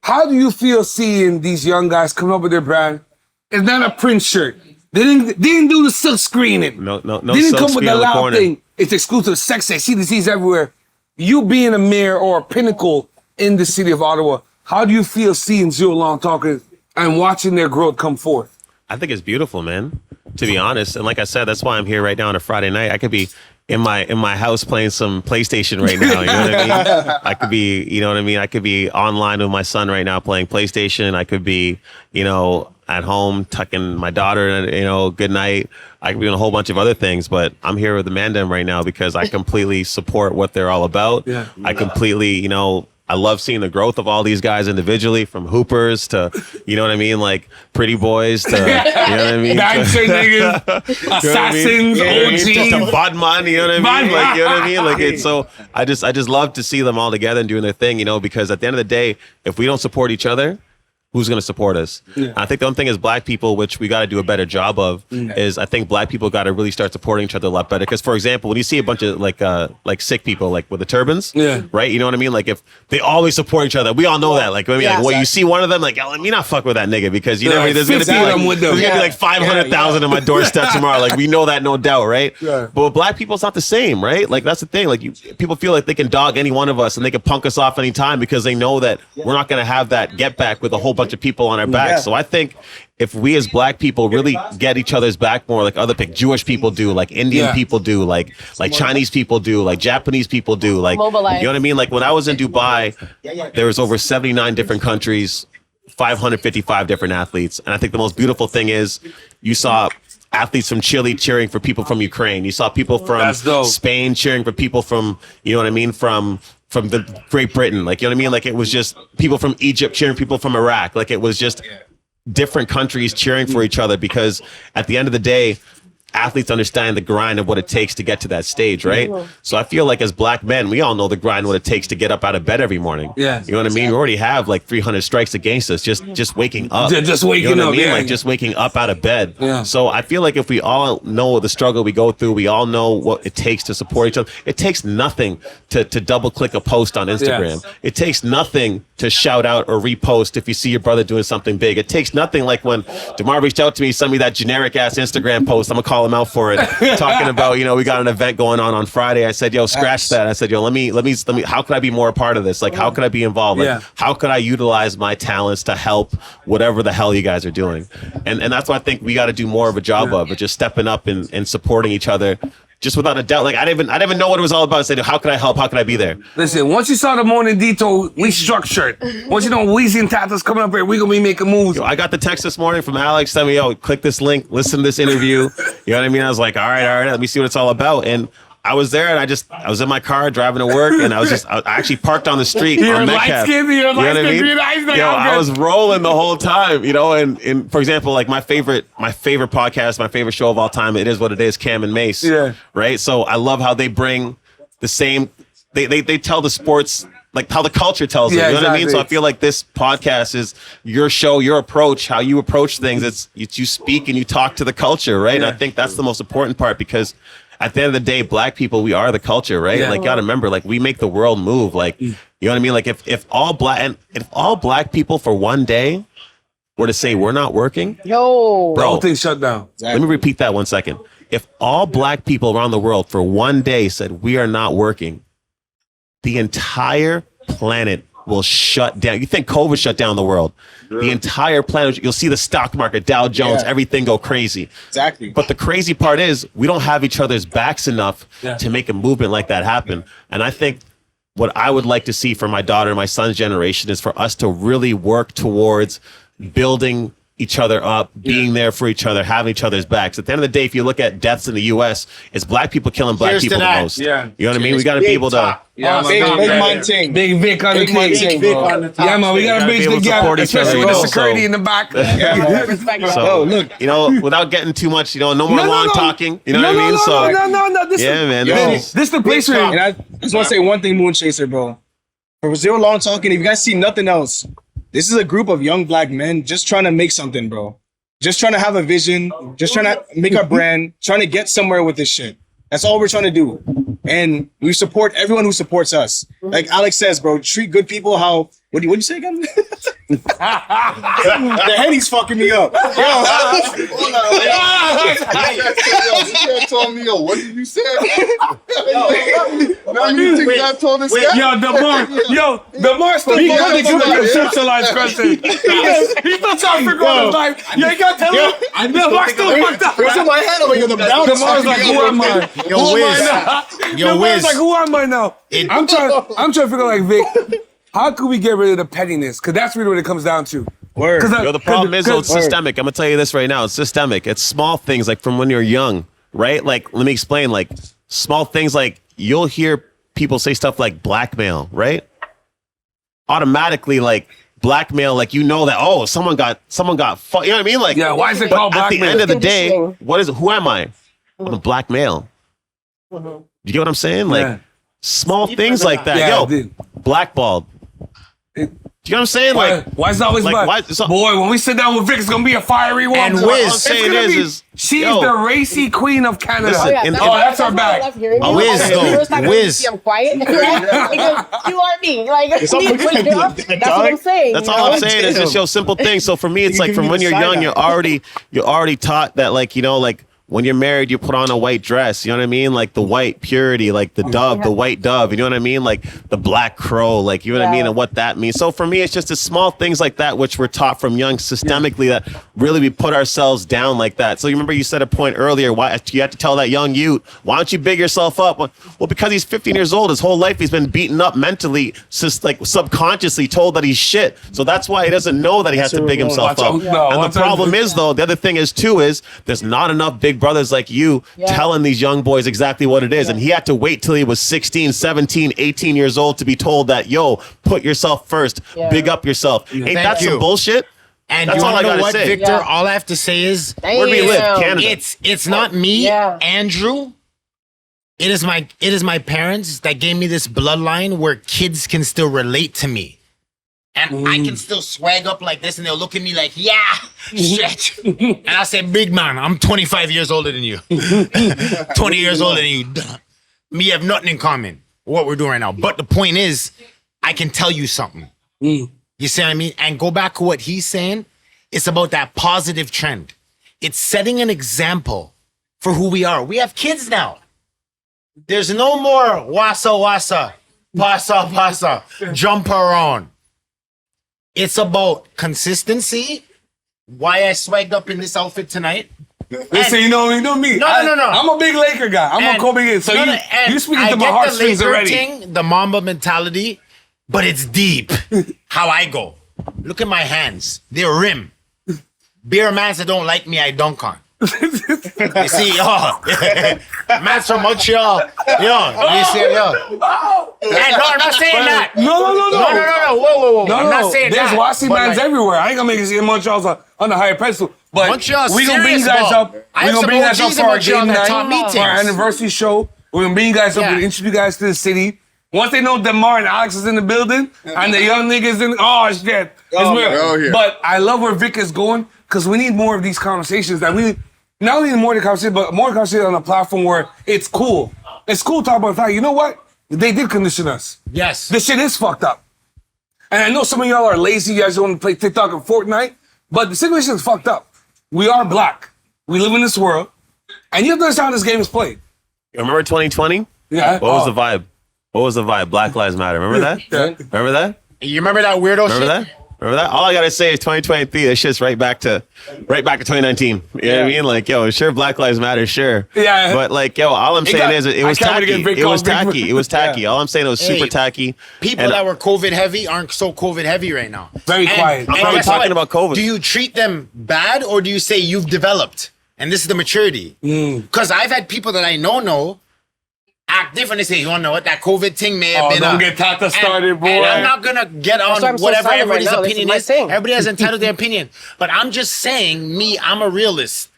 How do you feel seeing these young guys come up with their brand? It's not a print shirt. They didn't do the silk screening. No They didn't silk come with screen the on the loud corner. thing. It's exclusive. Sex. I see disease everywhere. You being a mayor or a pinnacle in the city of Ottawa, how do you feel seeing Zero Long Talking and watching their growth come forth? I think it's beautiful, man, to be honest. And like I said, that's why I'm here right now on a Friday night. I could be in my house playing some PlayStation right now. You know what I mean? I could be, you know what I mean? I could be online with my son right now playing PlayStation. I could be, you know, at home tucking my daughter, you know, good night. I could be doing a whole bunch of other things, but I'm here with the Mandem right now because I completely support what they're all about. Yeah. I completely, you know, I love seeing the growth of all these guys individually, from hoopers to, you know what I mean, like pretty boys to, you know what I mean, Dancer niggas, assassins, just a OGs. Bodman, you know what I mean? Bodman. Like, you know what I mean? Like, it's so, I just love to see them all together and doing their thing, you know, because at the end of the day, if we don't support each other, who's going to support us? Yeah. I think the one thing is black people, which we got to do a better job of, is I think black people got to really start supporting each other a lot better. Because, for example, when you see a bunch of like sick people, like with the turbans, Yeah. right? You know what I mean? Like if they always support each other, we all know that. Like, I mean, Yeah. like, well, you see one of them, like, let me not fuck with that nigga because you know what I mean? There's going to be 50 of like, them with them. there's gonna be like 500,000 on my doorstep tomorrow. Like we know that, no doubt, right? Yeah. But with black people, it's not the same, right? Like that's the thing. Like people feel like they can dog any one of us and they can punk us off anytime because they know that we're not gonna have that get back with a whole bunch of people on our back. Yeah. So I think if we as black people really get each other's back more, like other Jewish people do, like Indian Yeah. people do, like Chinese people do, like Japanese people do, like Mobilize. you know what I mean? Like when I was in Dubai, there was over 79 different countries, 555 different athletes. And I think the most beautiful thing is you saw athletes from Chile cheering for people from Ukraine. You saw people from That's dope. Spain cheering for people from, you know what I mean, from from the Great Britain. Like, you know what I mean? Like, it was just people from Egypt cheering people from Iraq. Like, it was just different countries cheering for each other, because at the end of the day, athletes understand the grind of what it takes to get to that stage, right? So I feel like as black men, we all know the grind, what it takes to get up out of bed every morning. Yeah. You know what I mean? We already have like 300 strikes against us, just waking up. Just waking you know what up, I mean? yeah. Like just waking up out of bed. Yeah. So I feel like if we all know the struggle we go through, we all know what it takes to support each other. It takes nothing to double click a post on Instagram. Yes. It takes nothing to shout out or repost if you see your brother doing something big. It takes nothing, like when Daemar reached out to me, sent me that generic ass Instagram post. I'm gonna call him out for it. Talking about, you know, we got an event going on Friday. I said, yo, scratch that. I said, yo, let me, how could I be more a part of this? Like, how could I be involved? Like, Yeah. how could I utilize my talents to help whatever the hell you guys are doing? And that's what I think we got to do more of a job of, just stepping up and supporting each other. Just without a doubt. Like, I didn't even know what it was all about. I said, how could I help? How could I be there? Listen, once you saw the Morning Detour, we structured. Once you know Wizzy and Tata's coming up here, we gonna be making moves. Yo, I got the text this morning from Alex telling me, yo, click this link, listen to this interview. You know what I mean? I was like, all right, let me see what it's all about. And I was there, and I was in my car driving to work, and I actually parked on the street You're on light Metcalf. skinned, You know what I mean? Yo, I was rolling the whole time, you know, and for example, like my favorite podcast, my favorite show of all time, It Is What It Is, Cam and Mace. Yeah. Right? So I love how they bring the same, they tell the sports like how the culture tells it. Yeah, You know what I mean? exactly. So I feel like this podcast is your show, your approach, how you approach things. It's you speak and you talk to the culture, right? And I think that's the most important part, because at the end of the day, black people, we are the culture, right? Yeah. Like, you gotta remember, like, we make the world move. Like, you know what I mean? Like, if all black people for one day were to say we're not working, Yo. The whole bro, thing shut down. let me repeat that 1 second. If all black people around the world for one day said we are not working, the entire planet will shut down. You think COVID shut down the world? The entire planet, you'll see the stock market, Dow Jones, Yeah. everything go crazy. Exactly. But the crazy part is we don't have each other's backs enough to make a movement like that happen. And I think what I would like to see for my daughter and my son's generation is for us to really work towards building each other up, being there for each other, having each other's backs. At the end of the day, if you look at deaths in the US, it's black people killing black Cheers to people the that. most. Yeah. You know what I mean? We got to be able to... Yeah, big man. man ting. Big Vic on the Big man thing. ting, bro. Yeah, man, we gotta gotta bridge be able the to gap, support each especially other, with the bro. security So- in the back. Respect that. So, look. you know, without getting too much, you know, no more long talking. You know what I mean? So, No. This yeah, is, man. This the place where And I just want to say one thing, Moon Chaser, bro. For Zero Long Talking, if you guys see nothing else, this is a group of young black men just trying to make something, bro. Just trying to have a vision, just trying to make our brand, trying to get somewhere with this shit. That's all we're trying to do. And we support everyone who supports us. Like Alex says, bro, treat good people how, what'd you say again? The Henny's fucking me up. Yo, told me, yo, what did you say? Now you think that told this guy? Yo, Daemar still He fucking got doing it. the conceptualized question. He's still trying to figure out the vibe. You ain't got to tell him. Daemar still fucked up. What's in my head? I'm like, yo, the bounce. Daemar's like, who am I? Yo, Who am I Wiz. now? Yo, Daemar's Wiz. like, who am I now? I'm trying to figure out, like, Vic, how could we get rid of the pettiness? Because that's really what it comes down to. Word. Yo, the problem is, though, it's systemic. I'm gonna tell you this right now. It's systemic. It's small things, like from when you're young, right? Like, let me explain. Like, small things, like you'll hear people say stuff like blackmail, right? Automatically, like blackmail, like you know that, oh, someone got you know what I mean? Like, Yeah, why is it but called at the blackmail? end of the day, Conditioning. what is it? Who am I? I'm a black male. You get what I'm saying? Like, Yeah. small things like that. Yeah, Yo, dude. blackballed. Do you know what I'm saying? Like, Why is it always like, black? why- so- Boy, when we sit down with Vic, it's gonna be a fiery one. And boy. Wiz. It's saying gonna is, she's yo. the racy queen of Canada. Listen, Yeah, in- that's oh, why- that's our why bag. I love hearing A you. Wiz, Okay, though. the first time I Wiz. see I'm quiet, right? Because you are me. Like, that's what I'm saying. That's you all know? I'm saying. It's just your simple thing. So for me, it's like from when you're young, you're already taught that, like, you know, like when you're married, you put on a white dress. You know what I mean? Like the white purity, like the dove, the white dove. You know what I mean? Like the black crow. Like, you know what I mean? And what that means. So for me, it's just the small things like that, which we're taught from young systemically, that really we put ourselves down like that. So you remember you said a point earlier, why you had to tell that young youth, why don't you big yourself up? Well, because he's 15 years old. His whole life he's been beaten up mentally, just like subconsciously told that he's shit. So that's why he doesn't know that he has to big himself Watch out. up. No, And watch the out. problem is, though, the other thing is too, is there's not enough big big brothers like you telling these young boys exactly what it is. And he had to wait till he was 16, 17, 18 years old to be told that, yo, put yourself first, big up yourself. Ain't that some bullshit? And That's you all I want to know gotta what, say. Victor? All I have to say is, Where do we live? Canada. it's not me, Andrew. It is my parents that gave me this bloodline where kids can still relate to me. And I can still swag up like this and they'll look at me like, yeah, shit. And I say, big man, I'm 25 years older than you. 20 years older than you. Me have nothing in common, what we're doing right now. But the point is, I can tell you something. You see what I mean? And go back to what he's saying. It's about that positive trend. It's setting an example for who we are. We have kids now. There's no more wassa, pasa, jump around. It's about consistency. Why I swagged up in this outfit tonight. Listen, you know me. No. I'm a big Laker guy. I'm a Kobe guy. So you speaking to my heartstrings already. Thing, the Mamba mentality, but it's deep. How I go. Look at my hands. They're rim. Beer mans that don't like me, I dunk on. You see, man's from Montreal. You see, Hey, no, I'm not saying that. No. Whoa. I'm not saying There's that. Wassy mans everywhere. I ain't gonna make it see Montreal's on the higher pedestal. But Montreal's we gonna bring you guys up. We gonna bring you guys up for our game night, for our anniversary show. We're gonna bring you guys up and introduce you guys to the city. Once they know Daemar and Alex is in the building and the young niggas in, shit, it's real. But I love where Vic is going because we need more of these conversations. That we not only need more of the conversation, but more conversation on a platform where it's cool. It's cool to talk about the fact, you know what? They did condition us. Yes. This shit is fucked up. And I know some of y'all are lazy. You guys want to play TikTok and Fortnite, but the situation is fucked up. We are black. We live in this world, and you have to understand how this game is played. Remember 2020? Yeah. What was the vibe? What was the vibe? Black Lives Matter. Remember that? Remember that? You remember that weirdo Remember that? Remember that? All I gotta say is 2023. That shit's right back to 2019. You know what I mean? Like, yo, sure, Black Lives Matter, sure. Yeah. But like, yo, all I'm saying is it was tacky. It was tacky. It was tacky. All I'm saying it was super tacky. People that were COVID heavy aren't so COVID heavy right now. Very quiet. I'm not talking about COVID. Do you treat them bad or do you say you've developed? And this is the maturity. Because I've had people that I know act different. They say, you wanna know what? That COVID thing may have been. Don't get Tata started, boy. And I'm not gonna get on whatever everybody's opinion is. Everybody has entitled their opinion. But I'm just saying, I'm a realist.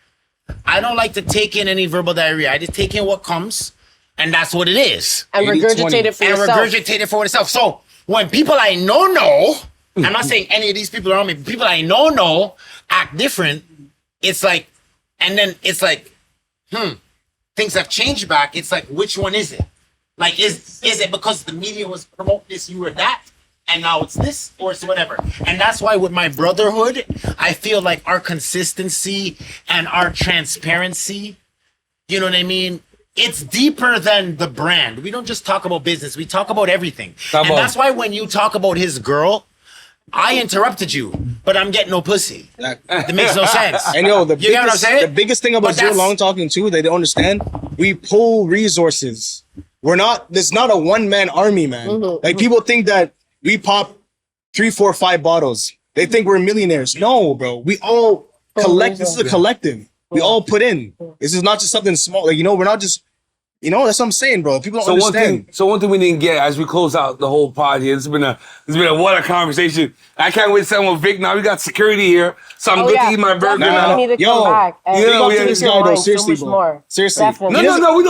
I don't like to take in any verbal diarrhea. I just take in what comes, and that's what it is. And regurgitate it for yourself. And regurgitate it for itself. So when people I know, I'm not saying any of these people around me, but people I know act different, it's like, and then it's like, things have changed back. It's like, which one is it? Like, is it because the media was promoting this, you were that, and now it's this, or it's whatever? And that's why with my brotherhood, I feel like our consistency and our transparency, you know what I mean? It's deeper than the brand. We don't just talk about business. We talk about everything. And that's why when you talk about his girl, I interrupted you, but I'm getting no pussy. It makes no sense. And yo, get what I'm saying? the biggest thing about ZeroLongTalking too, they don't understand, we pull resources. There's not a one-man army, man. Like people think that we pop 3, 4, 5 bottles. They think we're millionaires. No, bro. We all collect. This is a collective. We all put in. This is not just something small. Like, we're not just, that's what I'm saying, bro. People don't understand. One thing we didn't get as we close out the whole pod here, it's been a what a conversation. I can't wait to sit with Vic now. We got security here, so I'm good to eat my burger now. Need to come back. This guy though, seriously, bro. More. Seriously. Definitely. No, we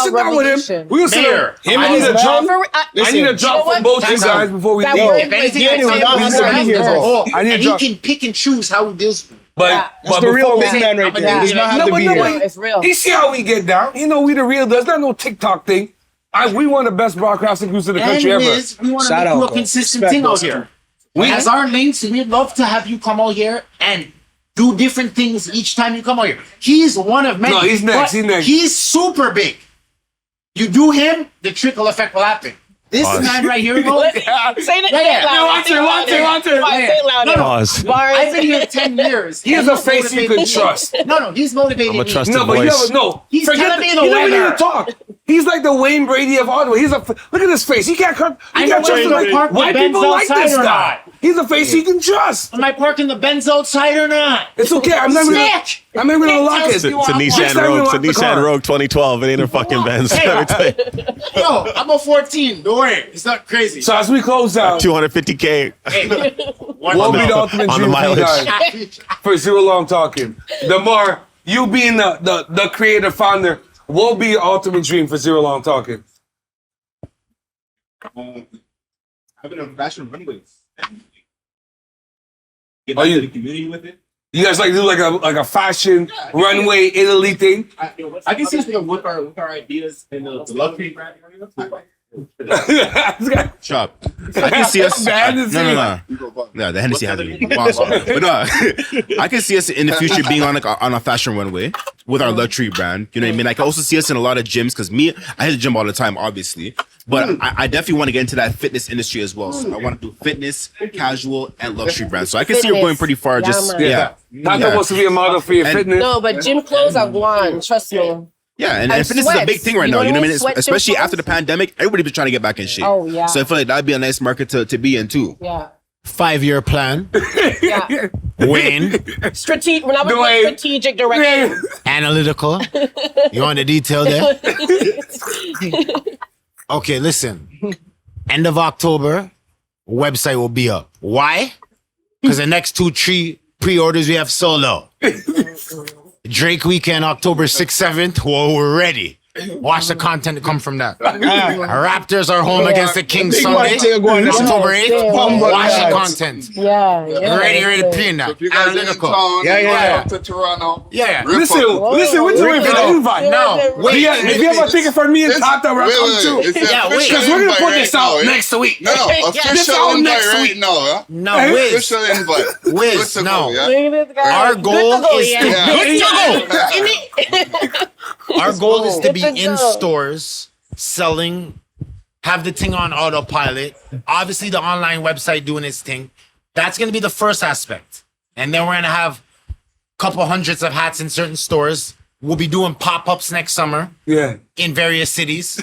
sit down with him. We're gonna sit there. I need a drop. I need a drop from both you guys before we leave. If anything, I need a drop. He can pick and choose how he deals with it. But the real big man right there. Does not have to be here. It's real. You see how we get down? We the real. There's not no TikTok thing. We want the best broadcasting crews in the country ever. We want to make you a consistent thing out here. As our links, we'd love to have you come out here and do different things each time you come out here. He's one of many. No, he's next. He's super big. You do him, the trickle effect will happen. This man right here, bro. Say it. Want to. Pause. I've been here 10 years. He has a face you can trust. No, he's motivated me. I'm a trusted No, but voice. He's telling me the You never need weather. to talk. He's like the Wayne Brady of Ottawa. Look at his face. He can't trust him. I know whether the park White Benz people like outside this or guy. not. He's a face you can trust. Am I parking the Benz outside or not? It's okay. I'm never gonna lock it. It's a Next Nissan time we Rogue. It's a lock the Nissan car. Rogue 2012. It ain't a fucking Benz. Yo, I'm a 14. Don't worry. It's not crazy. So as we close out, 250K. what will be the ultimate on the dream for you mileage. guys for Zero Long Talking? Daemar, you being the creator founder, what will be your ultimate dream for Zero Long Talking? Having a fashion runway. Get Are back you- to the community with it. You guys like do like a fashion runway Italy thing? I can see us with our ideas and the luxury brand area. Chop. I can see us. The Hennessy. No. Yeah, the Hennessy has to be. But no, I can see us in the future being on a fashion runway with our luxury brand. You know what I mean? I can also see us in a lot of gyms because I hit the gym all the time, obviously. But I definitely want to get into that fitness industry as well. So I want to do fitness, casual, and luxury brands. So I can see we're going pretty far. Just Yeah, Tata wants to be a model for your And- fitness. No, but gym clothes are gone. Trust me. Yeah, and And fitness is a big sweats. thing right You now. know You know what what I I mean? mean? Sweat Especially gym after the pandemic, everybody's been trying to get back in shape. Oh, yeah. So I feel like that'd be a nice market to be in too. Yeah. 5-year plan. Yeah. Wayne. We're not with Dwayne. strategic direction. Analytical. You want the detail there? Okay, listen. End of October, website will be up. Why? Because the next 2-3 pre-orders we have sold out. Drake weekend, October 6th, 7th. Well, we're ready. Watch the content to come from that. Raptors are home against the Kings Big Sunday, one, take one. October 8th. Yeah. Watch the Yeah. content. Yeah. Ready to play in that. If you guys are in Analytical. town, Yeah, you yeah. come to Toronto. Yeah. rip Listen, up. listen, we're doing for the Rick, invite. No, wait. If you have a ticket for me and Tata, we're come too. It's Yeah, an wait. official Because we're gonna invite put right this out now, yeah? next week. No, This official out invite next right week. now, huh? No, Wiz. Official invite. Wiz, Good to no. go, yeah? Our goal is to Yeah. Our goal is to be Good to in go. stores, selling, have the thing on autopilot. Obviously, the online website doing its thing. That's going to be the first aspect. And then we're going to have a couple hundreds of hats in certain stores. We'll be doing pop-ups next summer Yeah. in various cities.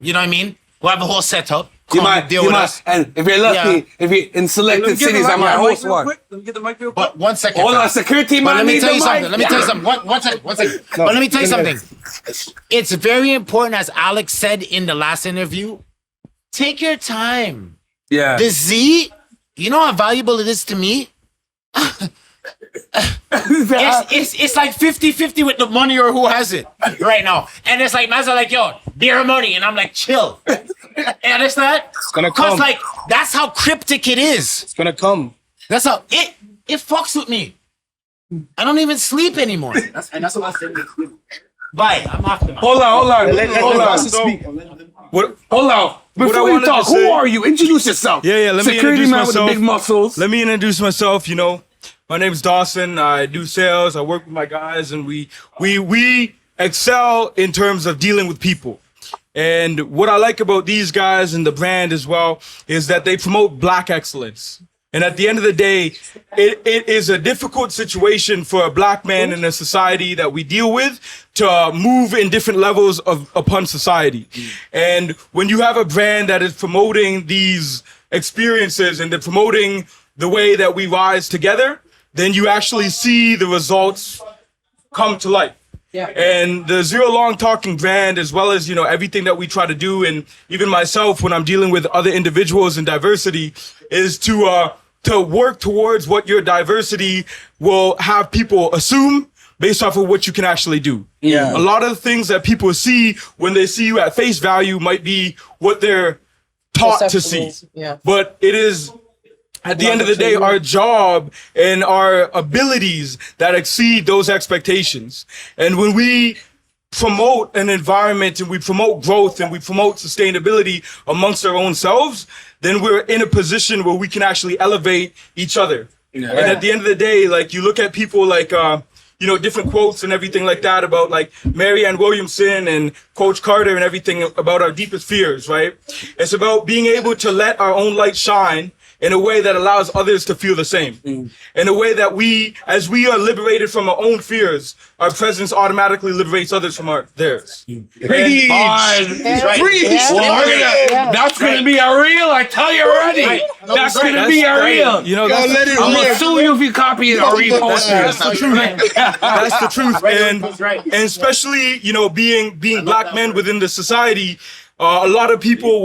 You know what I mean? We'll have a whole setup. You Come might, deal you with might, us. and if you're lucky, if you're in selected cities, I might host one. Let me get the mic real quick. But one second. Hold on, fam. security But man. let me need tell the you something. mic. Let me tell you something. One second. But let me tell you something. It's very important, as Alex said in the last interview, take your time. Yeah. The Z, you know how valuable it is to me? It's like 50-50 with the money or who has it right now. And it's like, man's are like, yo, beer money. And I'm like, chill. You understand? It's gonna Because come. like, that's how cryptic it is. It's gonna come. That's how, it fucks with me. I don't even sleep anymore. That's the last thing. Bye. I'm off the mic. Hold on. Let Hold on. us speak. Hold on. Before I you wanted talk, to who say- are you? Introduce yourself. Yeah, let me Security introduce man myself. with the big muscles. Let me introduce myself. You know, my name is Dawson. I do sales. I work with my guys, and we excel in terms of dealing with people. And what I like about these guys and the brand as well is that they promote Black excellence. And at the end of the day, it is a difficult situation for a Black man in a society that we deal with to move in different levels upon society. And when you have a brand that is promoting these experiences and they're promoting the way that we rise together, then you actually see the results come to life. Yeah. And the Zero Long Talking brand, as well as, you know, everything that we try to do, and even myself when I'm dealing with other individuals in diversity, is to work towards what your diversity will have people assume based off of what you can actually do. Yeah. A lot of the things that people see when they see you at face value might be what they're taught to see. Yeah. But it is, at the end of the day, our job and our abilities that exceed those expectations. And when we promote an environment and we promote growth and we promote sustainability amongst our own selves, then we're in a position where we can actually elevate each other. And at the end of the day, like, you look at people like, you know, different quotes and everything like that about like Marianne Williamson and Coach Carter and everything about our deepest fears, right? It's about being able to let our own light shine in a way that allows others to feel the same. In a way that we, as we are liberated from our own fears, our presence automatically liberates others from theirs. Preach. Yeah. Preach. Yeah. That's gonna be a reel. I tell you already. That's gonna be a reel. You know, Gotta let it I'm gonna rip. sue you if you copy it or repost That's it. the truth. That's the truth. And especially, you know, being black men within the society, a lot of people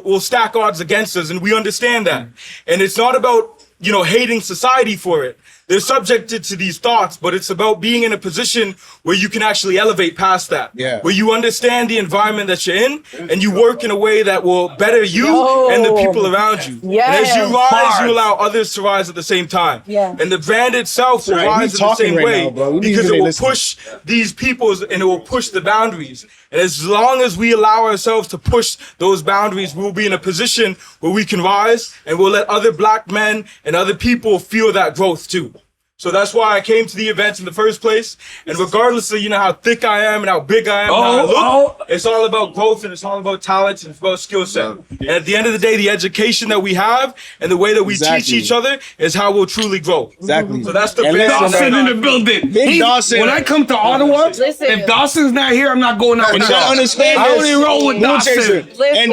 will stack odds against us, and we understand that. And it's not about, you know, hating society for it. They're subjected to these thoughts, but it's about being in a position where you can actually elevate past that. Yeah. Where you understand the environment that you're in, and you work in a way that will better you and the people around you. And as you Yes. rise, you allow others to rise at the same time. Yeah. And the brand itself will Right, we rise in the talking same right way now, bro. We need because you it to will listen. push these peoples and it will push the boundaries. And as long as we allow ourselves to push those boundaries, we'll be in a position where we can rise and we'll let other black men and other people feel that growth too. So that's why I came to the events in the first place. And regardless of, you know, how thick I am and how big I am and how I look, it's all about growth and it's all about talent and it's about skill set. And at the end of the day, the education that we have and the way that we teach each other is how we'll truly grow. Exactly. So that's the And big listen, Dawson in the building. Big Dawson. When I come to Ottawa, Listen. if Dawson's not here, I'm not going out. And you now. gotta understand I this. only roll with Moon Chaser. Dawson. Listen, And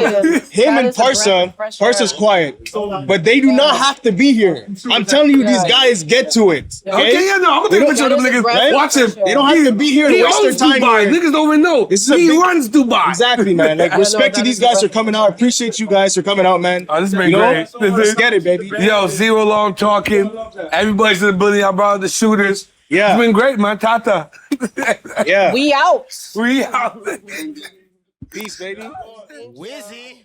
him that and is a breath Parsa, of fresh air. Parsa's quiet, but they do not have to be here. I'm telling you, these guys get to it. Okay, yeah, no, I'm gonna take a picture of them niggas. Right? Watch him. They don't have to be here to He waste their owns time Dubai. here. Niggas don't even know. This is a He big- runs Dubai. Exactly, man. Like, know, respect to that these is guys for impressive. coming out. I appreciate you guys for coming out, man. Oh, this has been You know? great. Let's get it, baby. Yo, Zero Long Talking. Everybody's in the building. I brought the shooters. Yeah. It's been great, man. Tata. Yeah. We out. We out. Peace, baby. Wizzy.